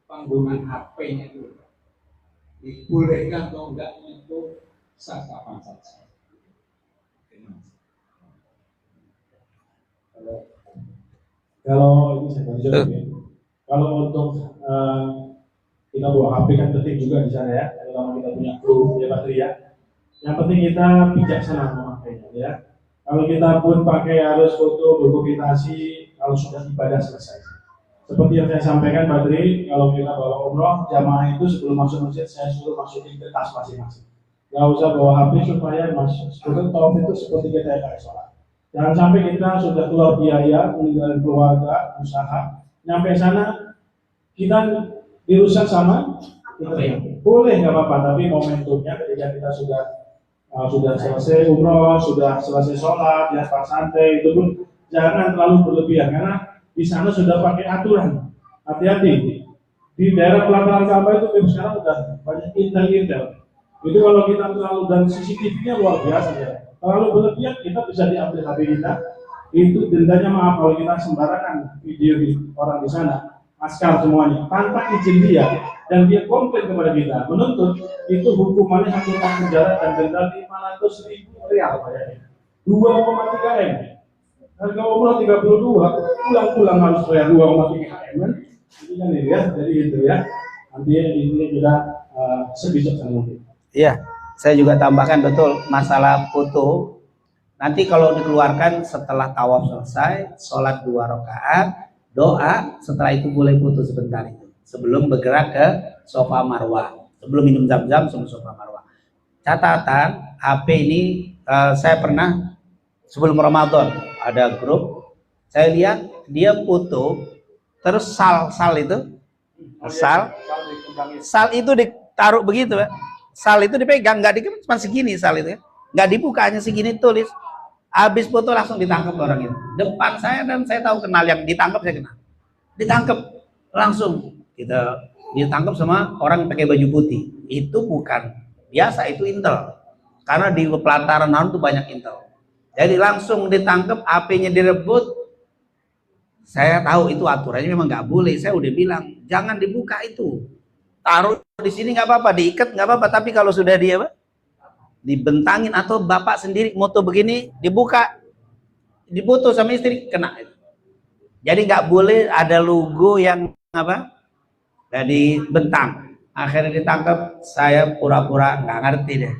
penggunaan HP-nya itu dibolehkan atau enggak itu sah kapan saja. Kalau ini saya baru jawab ya. Kalau untuk kita bawa HP kan penting juga di sana ya. Kalau kita punya kru ya baterai ya. Yang penting kita bijaksana memakainya ya. Kalau kita pun pakai harus foto dokumentasi kalau sudah ibadah selesai. Seperti yang saya sampaikan baterai, kalau kita bawa umroh jamaah itu sebelum masuk masjid saya suruh masukin ke tas masing-masing. Gak usah bawa HP supaya masuk. Sebetulnya tawaf itu seperti kita pakai sholat. Jangan sampai kita sudah keluar biaya, meninggalkan keluarga, usaha, nyampe sana kita dirusak sama kita. Boleh nggak apa-apa, tapi momentumnya ketika kita sudah selesai umroh, sudah selesai sholat, ya pas santai itu pun jangan terlalu berlebihan karena di sana sudah pakai aturan. Hati-hati di daerah pelataran Ka'bah itu sekarang sudah banyak intel. Itu kalau kita terlalu dan CCTV-nya luar biasa ya. Terlalu berlebihan kita bisa diambil HP kita. Itu dendanya maaf kalau kita sembarangan video di orang di sana, askar semuanya tanpa izin dia dan dia komplain kepada kita menuntut, itu hukumannya 1 tahun penjara dan denda 500.000 rial bayarnya 2,3 M. Harga umroh 32, pulang harus bayar 2,3 M. Ini kan ini ya, jadi itu ya. Nanti ini kita sebijaksanaan mungkin. Iya, saya juga tambahkan betul masalah foto. Nanti kalau dikeluarkan setelah tawaf selesai, sholat 2 rakaat, doa, setelah itu boleh foto sebentar itu. Sebelum bergerak ke Safa Marwah, sebelum minum zam-zam sebelum Safa Marwah. Catatan, HP ini saya pernah sebelum Ramadan ada grup, saya lihat dia foto, terus sal itu ditaruh begitu ya. Sal itu dipegang, nggak dikit, cuma segini sal itu ya. Nggak dibuka, hanya segini tulis. Habis foto langsung ditangkap orang itu. Depan saya dan saya tahu kenal yang ditangkap, saya kenal. Ditangkap langsung. Kita ditangkap sama orang pakai baju putih. Itu bukan biasa, itu intel. Karena di pelataran itu banyak intel. Jadi langsung ditangkap, HP-nya direbut. Saya tahu itu aturannya memang nggak boleh. Saya udah bilang jangan dibuka itu. Taruh di sini nggak apa-apa, diikat nggak apa-apa. Tapi kalau sudah dia dibentangin atau bapak sendiri moto begini dibuka, difoto sama istri, kena. Jadi nggak boleh ada logo yang jadi bentang. Akhirnya ditangkap, saya pura-pura nggak ngerti deh.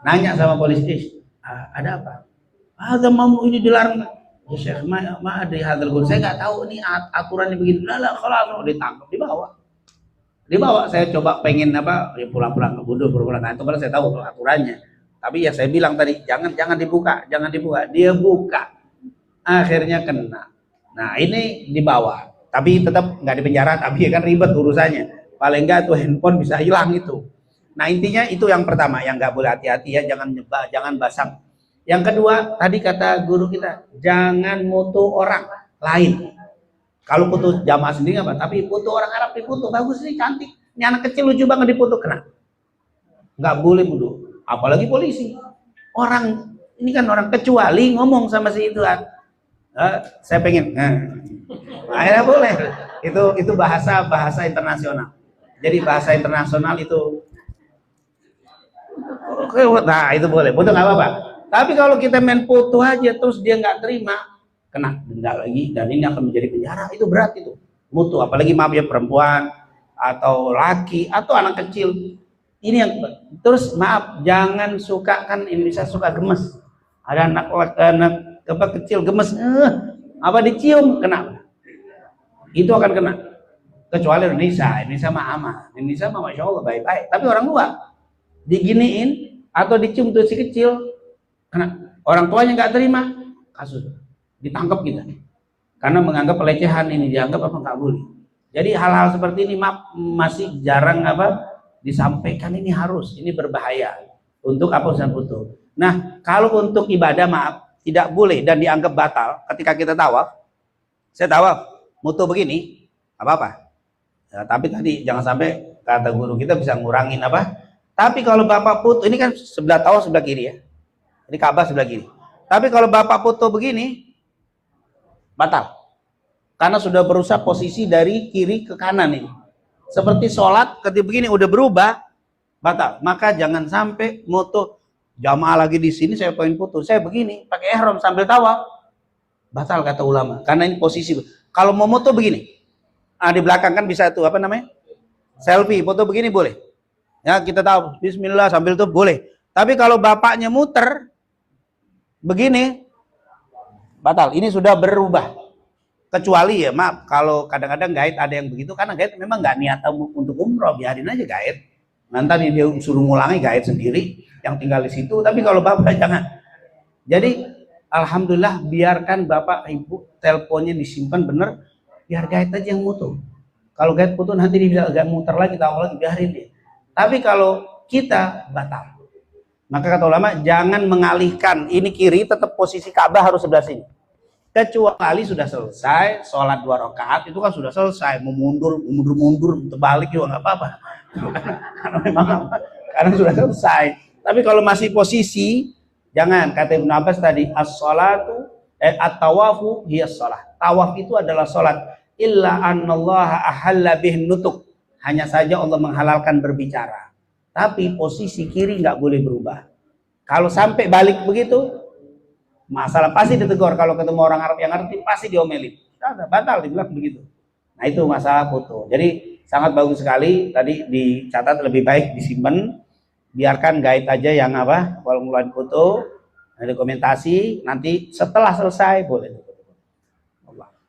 Nanya sama polisi, ada apa? Ada mau ini dilarang. Ya Syekh, ada hadal gur. Saya nggak tahu ini aturannya begini. Kalau ditangkap dibawa, saya coba pengen ya pura-pura ngebunuh, pura-pura ngantuk, karena saya tahu aturannya. Tapi ya saya bilang tadi jangan dibuka. Dia buka, akhirnya kena. Nah ini dibawa, tapi tetap nggak dipenjara, tapi ya kan ribet urusannya. Paling nggak tuh handphone bisa hilang itu. Nah intinya itu yang pertama yang nggak boleh, hati-hati ya, jangan nyebak, jangan basang. Yang kedua tadi kata guru kita, jangan foto orang lain. Kalau foto jamaah sendiri apa, tapi foto orang Arab difoto bagus nih, cantik. Ini anak kecil lucu banget difoto, kena. Nggak boleh bodoh. Apalagi polisi. Orang ini kan orang, kecuali ngomong sama si itu saya pengen. Akhirnya boleh. Itu bahasa internasional. Jadi bahasa internasional itu. Nah itu boleh. Bodoh nggak apa-apa. Tapi kalau kita main foto aja terus dia nggak terima, kena denda lagi, dan ini akan menjadi penjara. Itu berat itu, mutu. Apalagi maaf ya, perempuan atau laki atau anak kecil. Ini yang terus maaf, jangan suka, kan Indonesia suka gemes. Ada anak kecil gemes, dicium, kena. Itu akan kena. Kecuali Indonesia mah aman. Indonesia mah masya Allah baik-baik. Tapi orang luar diginiin atau dicium tuh si kecil, kena. Orang tuanya nggak terima, kasus. Ditangkap kita karena menganggap pelecehan, ini dianggap nggak boleh. Jadi hal-hal seperti ini masih jarang disampaikan. Ini harus, ini berbahaya untuk urusan foto. Nah kalau untuk ibadah tidak boleh dan dianggap batal ketika kita tawaf. Saya tawaf foto begini apa ya, tapi tadi jangan sampai kata guru kita bisa ngurangin tapi kalau bapak foto ini kan sebelah tawaf sebelah kiri ya, ini Ka'bah sebelah kiri. Tapi kalau bapak foto begini batal, karena sudah berusaha posisi dari kiri ke kanan ini. Seperti sholat ketika begini udah berubah, batal. Maka jangan sampai moto jamaah lagi di sini saya pengen foto, saya begini pakai ihram sambil tawaf, batal kata ulama. Karena ini posisi. Kalau mau moto begini, di belakang kan bisa tuh apa namanya? Selfie, foto begini boleh. Ya kita tahu Bismillah sambil tuh boleh. Tapi kalau bapaknya muter begini, batal. Ini sudah berubah. Kecuali ya maaf kalau kadang-kadang guide ada yang begitu, karena guide memang nggak niat untuk umroh, biarin aja guide. Nanti dia suruh ngulangi guide sendiri yang tinggal di situ. Tapi kalau bapak jangan. Jadi alhamdulillah biarkan bapak ibu teleponnya disimpan bener, biar guide aja yang mutu. Kalau guide foto nanti dia bisa agak muter lagi, tahu lagi, biarin dia. Tapi kalau kita batal. Maka kata ulama jangan mengalihkan, ini kiri tetap posisi Ka'bah harus sebelah sini. Kecuali sudah selesai sholat 2 rakaat itu kan sudah selesai, mau mundur terbalik juga nggak apa-apa. karena sudah selesai. Tapi kalau masih posisi, jangan. Kata Ibnu Abbas tadi, as-sholatu at-tawafu hiya shalah. Tawaf itu adalah sholat. Illa annallaha ahalla bih nutuk. Hanya saja Allah menghalalkan berbicara. Tapi posisi kiri nggak boleh berubah. Kalau sampai balik begitu, masalah pasti ditegur. Kalau ketemu orang Arab yang ngerti pasti diomelin. Batal dibilang begitu. Nah itu masalah foto. Jadi sangat bagus sekali. Tadi dicatat, lebih baik disimpan. Biarkan guide aja yang apa, kalau ngeluarin foto, dokumentasi. Nanti setelah selesai boleh.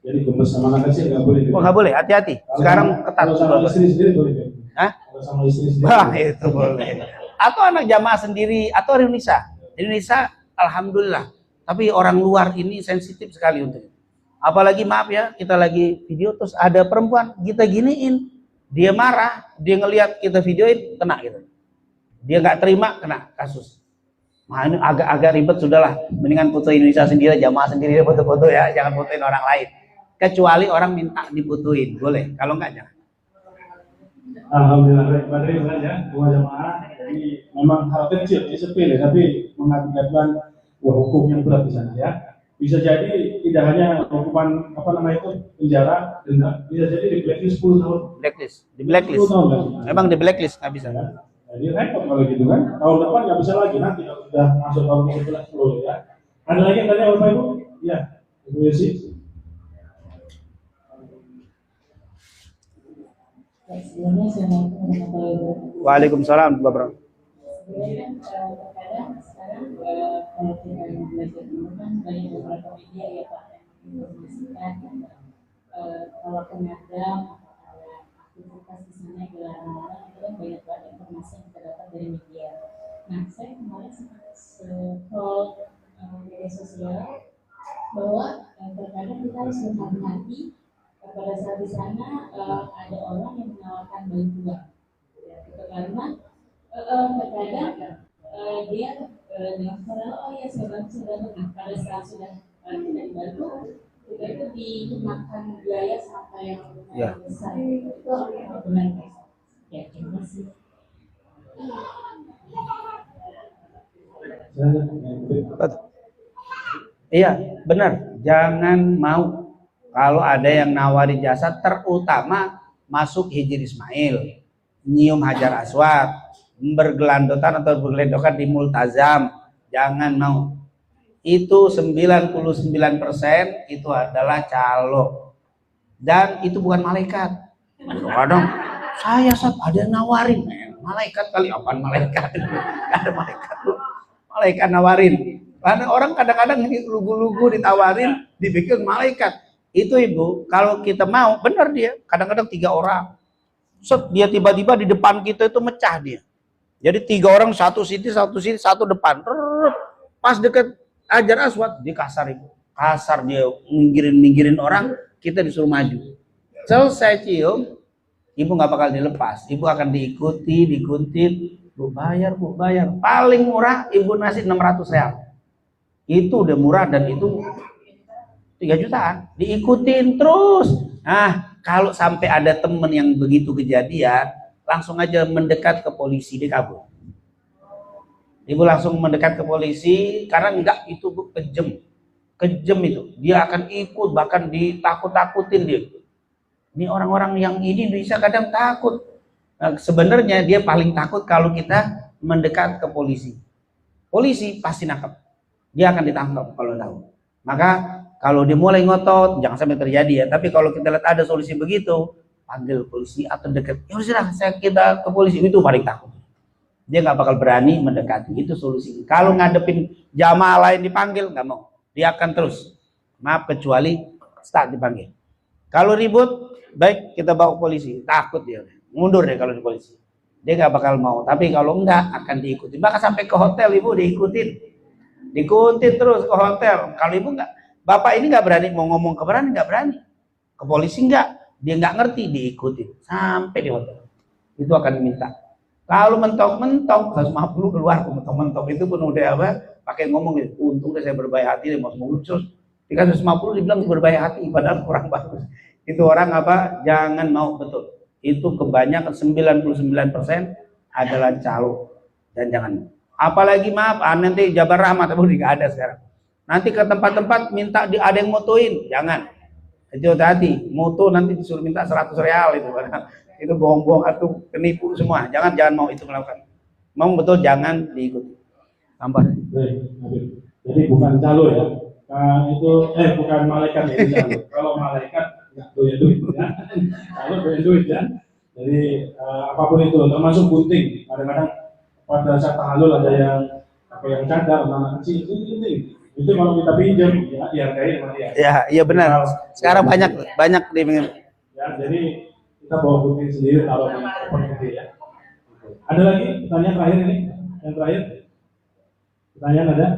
Jadi gemes sama anak kecil nggak boleh. Oh nggak boleh, hati-hati. Sekarang ketat. Kalau sama istri sendiri boleh. Hah? Kalau sama istri sendiri. Wah itu boleh. Atau anak jamaah sendiri, atau Indonesia. Indonesia, alhamdulillah. Tapi orang luar ini sensitif sekali untuk itu. Apalagi maaf ya, kita lagi video terus ada perempuan kita giniin, dia marah, dia ngelihat kita videoin, kena gitu. Dia nggak terima, kena kasus. Nah ini agak-agak ribet, sudahlah. Mendingan foto Indonesia sendiri, jamaah sendiri foto-foto ya, jangan fotoin orang lain. Kecuali orang minta difotoin, boleh. Kalau nggak jangan. Alhamdulillah baik Badri ya, dua jamaah. Ini memang hal kecil, ini sepele, tapi mengakibatkan hukum yang berat di sana ya. Bisa jadi tidak hanya hukuman apa namanya itu penjara, denda, bisa jadi di blacklist 10 tahun. Di blacklist. 10 tahun kan? Memang di blacklist nggak bisa. Ya. Jadi repot kalau gitu kan. Tahun depan nggak bisa lagi, nanti kalau sudah masuk tahun 2010 ya. Ada lagi yang tanya Bapak Ibu? Ya, Ibu Yesi. Waalaikumsalam warahmatullahi wabarakatuh. Sebenarnya terkadang sekarang kalau kita belajar dulu kan banyak beberapa media ya Pak yang menginformasikan kalau pengadam aktivitas di sana gelaran orang itu kan banyak banget informasi yang kita dapat dari media. Nah saya kemarin sempat scroll media sosial bahwa terkadang kita harus berhati-hati pada saat di sana ada orang yang menawarkan bantuan, ya, itu karena terkadang dia dengan cara oh ya saya bantu, nah pada saat sudah tidak dibantu kita itu dikenakan biaya sampai yang lumayan besar. Itu apa benar ya? Terima kasih. Iya benar, jangan mau kalau ada yang nawarin jasa, terutama masuk Hijri Ismail, nyium Hajar Aswad, bergelandotan atau bergeledokan di multazam, jangan mau. Itu 99% itu adalah calo, dan itu bukan malaikat. Kadang saya ada yang nawarin, malaikat kali, apaan malaikat? Gak ada malaikat tuh, malaikat nawarin. Karena orang kadang-kadang ini lugu-lugu ditawarin, dipikir malaikat. Itu Ibu, kalau kita mau, benar dia, kadang-kadang 3 orang. Dia tiba-tiba di depan kita itu mecah dia. Jadi 3 orang, satu sini, satu depan. Pas deket Hajar Aswad, dia kasar Ibu. Kasar dia, minggirin orang, kita disuruh maju. Selesai cium, Ibu nggak bakal dilepas. Ibu akan diikuti, dikuntit. Bu bayar. Paling murah Ibu nasi 600 real. Itu udah murah dan itu 3 jutaan, diikutin terus. Nah, kalau sampai ada temen yang begitu kejadian, langsung aja mendekat ke polisi, dia kabur. Ibu langsung mendekat ke polisi, karena enggak itu Bu, kejam itu. Dia akan ikut, bahkan ditakut-takutin dia. Ini orang-orang yang ini bisa kadang takut. Nah, sebenarnya dia paling takut kalau kita mendekat ke polisi. Polisi pasti nangkap. Dia akan ditangkap kalau tahu. Maka kalau dia mulai ngotot, jangan sampai terjadi ya. Tapi kalau kita lihat ada solusi begitu, panggil polisi atau dekat. Ya sudah, kita ke polisi, itu paling takut. Dia nggak bakal berani mendekati. Itu solusi. Kalau ngadepin jamaah lain dipanggil, nggak mau. Dia akan terus. Maaf kecuali start dipanggil. Kalau ribut, baik kita bawa polisi. Takut dia. Mundur deh kalau di polisi. Dia nggak bakal mau. Tapi kalau enggak, akan diikuti. Bahkan sampai ke hotel ibu diikutin. Diikutin terus ke hotel. Kalau ibu nggak, bapak ini nggak berani mau ngomong keberani, nggak berani. Ke polisi nggak. Dia nggak ngerti, diikutin. Sampai di hotel. Itu akan diminta. Kalau mentok-mentok, 150 keluar. Mentok-mentok itu pun udah apa? Pakai ngomong gitu. Untung deh saya berbaik hati, mau lulus. Dikasih 150 dibilang berbaik hati, padahal kurang bagus. Itu orang apa? Jangan mau, betul. Itu kebanyakan 99% adalah calo dan jangan. Apalagi maaf, nanti Jabar Rahmat nggak ada sekarang. Nanti ke tempat-tempat minta ada yang motoin, jangan. Itu hati, moto nanti disuruh minta 100 real itu. Itu bohong-bohong atau penipu semua. Jangan mau itu melakukan. Mau betul jangan diikuti. Tambah. Jadi bukan calo ya. Itu bukan malaikat yang calo. Kalau malaikat nggak doyan duit ya. Kalau doyan duit ya. Jadi apapun itu, termasuk gunting. Kadang-kadang pada saat tahalul ada yang pakai yang cadar, anak kecil itu gunting. Itu kalau kita pinjam ya dihargai sama dia. Ya, iya benar. Sekarang banyak di ya, jadi kita bawa gunting sendiri kalau seperti ya. Ada lagi pertanyaan terakhir ini? Yang terakhir? Pertanyaan ada?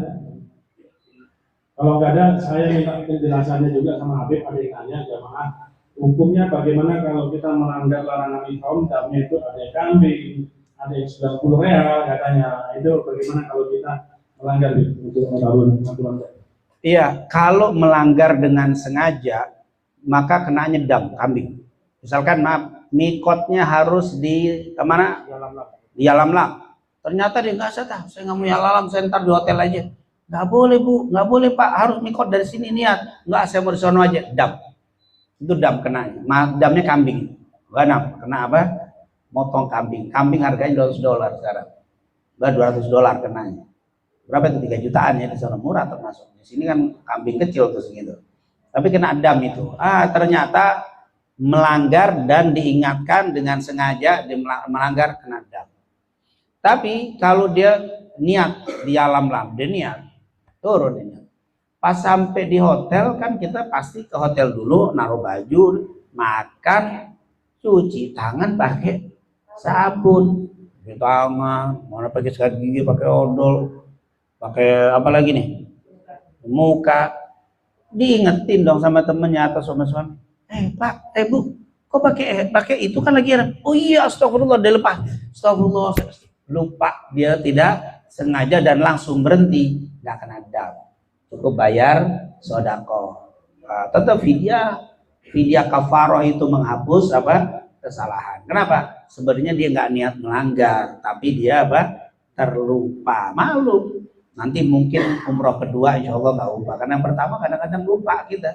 Kalau nggak ada, saya minta penjelasannya juga sama Habib, ada yang tanya jamaah. Hukumnya bagaimana kalau kita melanggar larangan ihram, dapatnya itu ada yang kambing, ada yang 90 real katanya. Itu bagaimana kalau kita melanggar untuk tahun? Iya, kalau melanggar dengan sengaja, maka kenanya dam kambing. Misalkan maaf, mikotnya harus di kemana? Di Yalamlam. Ternyata dia nggak saya nggak mau Yalamlam, saya ntar di hotel aja. Nggak boleh bu, nggak boleh pak, harus mikot dari sini niat. Nggak, saya mau di sono aja, dam. Itu dam kena. Damnya kambing. Ganam, kena apa? Motong kambing. Kambing harganya $200 sekarang. $200 kenanya. Berapa itu? 3 jutaan ya, di sana murah termasuk. Di sini kan kambing kecil tuh segitu. Tapi kena dam itu. Ternyata melanggar dan diingatkan dengan sengaja melanggar kena dam. Tapi kalau dia niat di Yalamlam, dia niat turun ini. Pas sampai di hotel kan kita pasti ke hotel dulu, naruh baju, makan, cuci tangan pakai sabun, cuci tangan, mana pakai sikat gigi, pakai odol, pakai apa lagi nih, muka. Diingetin dong sama temennya atau sama suami. Pak, bu, kok pakai itu kan lagi enak. Oh iya, astagfirullah, dia lepas. Astagfirullah, lupa, dia tidak sengaja dan langsung berhenti, nggak kena dam. Cukup bayar sodako. Tetap fidyah kafaroh itu menghapus apa kesalahan. Kenapa? Sebenarnya dia nggak niat melanggar, tapi dia apa terlupa, malu. Nanti mungkin umroh kedua insya Allah nggak lupa. Karena yang pertama kadang-kadang lupa kita.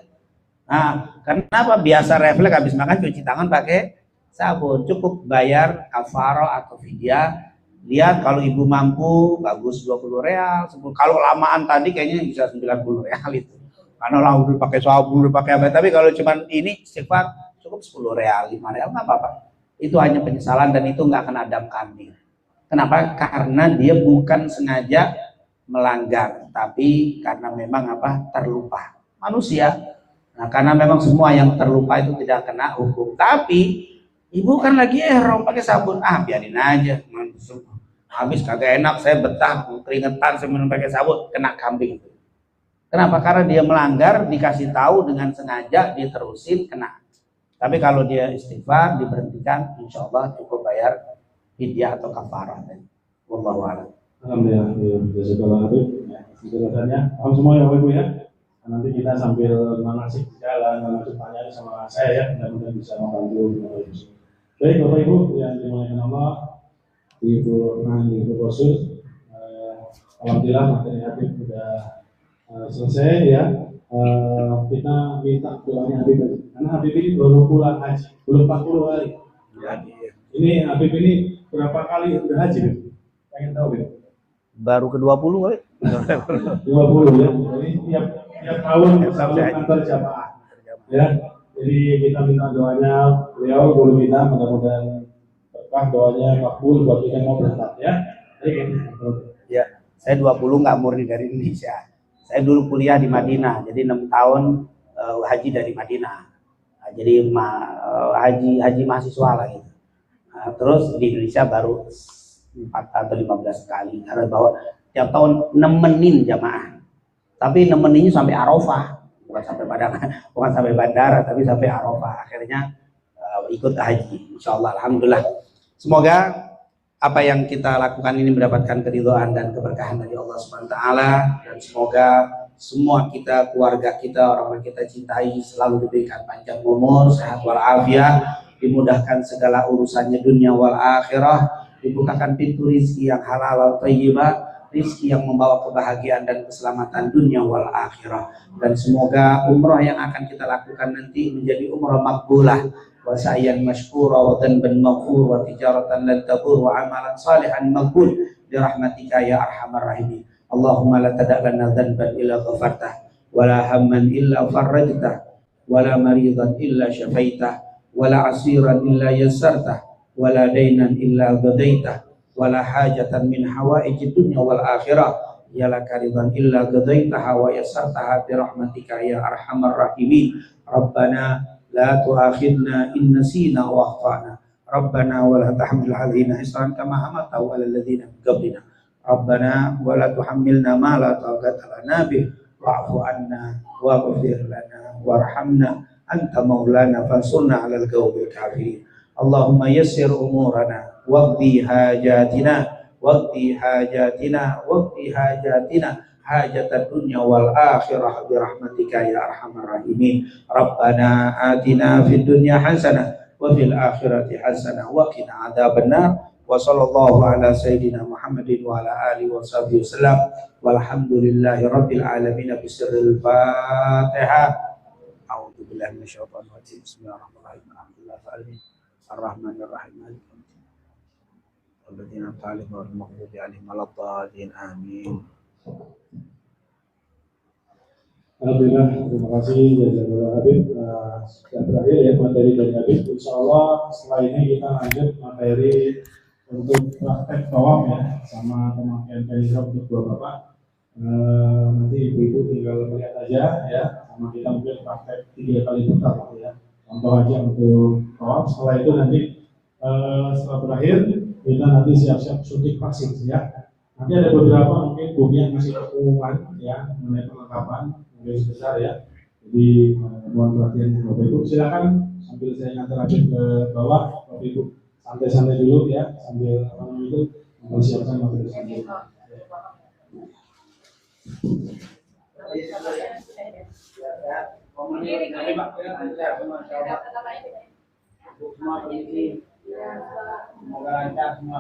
Nah, kenapa? Biasa refleks habis makan cuci tangan pakai sabun. Cukup bayar kafaroh atau fidyah. Lihat kalau ibu mampu bagus 20 real, 10. Kalau lamaan tadi kayaknya bisa 90 real itu. Karena lah udah pakai sabun, udah pakai apa. Tapi kalau cuman ini sifat cukup 10 real, 5 real nggak apa-apa. Itu hanya penyesalan dan itu nggak kena dam kambing. Kenapa? Karena dia bukan sengaja melanggar, tapi karena memang apa terlupa. Manusia. Nah, karena memang semua yang terlupa itu tidak kena hukum. Tapi ibu kan lagi ihram pakai sabun, biarin aja. Habis kagak enak, saya betah, keringetan, saya minum pakai sabun, kena kambing. Kenapa? Karena dia melanggar, dikasih tahu dengan sengaja, diterusin, kena. Tapi kalau dia istighfar, diberhentikan, insya Allah cukup bayar fidyah atau kafarah. Wallahu a'lam. Alhamdulillah, jazakallahu khairan. Penjelasannya, paham semua ya Bapak Ibu ya. Nanti kita sambil manasik jalan, manasik tanya sama saya ya, mudah-mudahan bisa membantu. Baik Bapak Ibu yang dimuliakan Allah, Ibu Rasul, alhamdulillah materi Habib sudah selesai ya. Kita minta doanya Habib Karena Habib ini baru pulang haji, belum 40 hari. Ini Habib ini berapa kali udah haji, Bib? Pengen tahu, Bib? Baru ke 20 kali. 20 ya. Jadi tiap tahun selalu antar jamaah. Ya. Jadi kita minta doanya beliau, guru kita, mudah-mudahan berkah doanya makbul buat kita yang mau berangkat ya. Ya, saya 20 nggak murni dari Indonesia. Saya dulu kuliah di Madinah, jadi 6 tahun haji dari Madinah. Nah, jadi haji mahasiswa lah gitu. Nah, terus di Indonesia baru 4 atau 15 kali karena bahwa tiap tahun nemenin jamaah. Tapi nemeninnya sampai Arafah, bukan sampai Padang, bukan sampai bandara, tapi sampai Arafah. Akhirnya ikut haji. Insyaallah, alhamdulillah. Semoga apa yang kita lakukan ini mendapatkan keridhaan dan keberkahan dari Allah Subhanahu wa taala, dan semoga semua kita, keluarga kita, orang-orang kita cintai selalu diberikan panjang umur, sehat walafiat, dimudahkan segala urusannya dunia wal akhirah, dibukakan pintu rizki yang halal thayyibah, rizki yang membawa kebahagiaan dan keselamatan dunia wal akhirah. Dan semoga umrah yang akan kita lakukan nanti menjadi umrah makbulah, wa sa'yan mashkura, wa dhanban maghfur, wa tijaratan lan tabur, wa amalan salihan maqbul bi rahmatika ya arhamar rahimin. Allahumma la tada' lana dhanban illa ghafartah, wa la hamman illa farajtah, wa la maridan illa syafaitah, wa la asiran illa yassartah, wa la dainan illa qadaitah, wa la hajatan min hawaijid dunya wal akhirah ya laka ridan illa qadaitaha wa yassartaha bi rahmatika ya arhamar rahimin. Rabbana la tu'akhidna in nasina wa akhtana, Rabbana wa la tahmil 'alaina isran kama hamaltahu 'alal ladzina min qablina, Rabbana wa la tuhammilna ma la taqata lana bih, wa'fu 'anna waghfir lana warhamna anta maulana fansurna 'alal qaumil kafirin. Allahumma yassir umurana waqdi hajatina waqdi hajatina waqdi hajatina hajatad dunya wal akhirah bi rahmatika ya arhamar rahimin. Rabbana atina fid dunya hasanah wa fil akhirati hasanah wa qina adzabannar. Wa sallallahu ala sayyidina Muhammadin wa ala alihi wa sahbihi wasallam. Walhamdulillahi rabbil alamin. Bismillahil Fatihah. A'udzu billahi minasyaitonir rajim. Bismillahirrahmanirrahim. Alhamdulillahil alamin. Ar-Rahmanir Rahim. Alladzina ta'alim wal maghdubi 'alaihim waladdallin. Amin. Alhamdulillah, terima kasih jazakallahu Habib. Sudah berakhir ya materi dari Habib. Insyaallah setelah ini kita lanjut materi untuk praktek tawaf ya, sama pemakaian kain ihram untuk dua bapak. Nanti ibu-ibu tinggal melihat aja ya, sama kita mungkin praktek 3 kali putar ya. Contoh aja untuk tawaf. Setelah itu nanti setelah berakhir kita nanti siap-siap suntik vaksin ya. Nanti ada beberapa mungkin bumi yang masih pengumuman ya mengenai perlengkapan mungkin sebesar ya. Jadi mohon perhatian Bapak Ibu. Silakan sambil saya ngantar aja ke bawah, Bapak Ibu santai-santai dulu ya sambil itu mempersiapkan materi selanjutnya. Semoga lancar semua.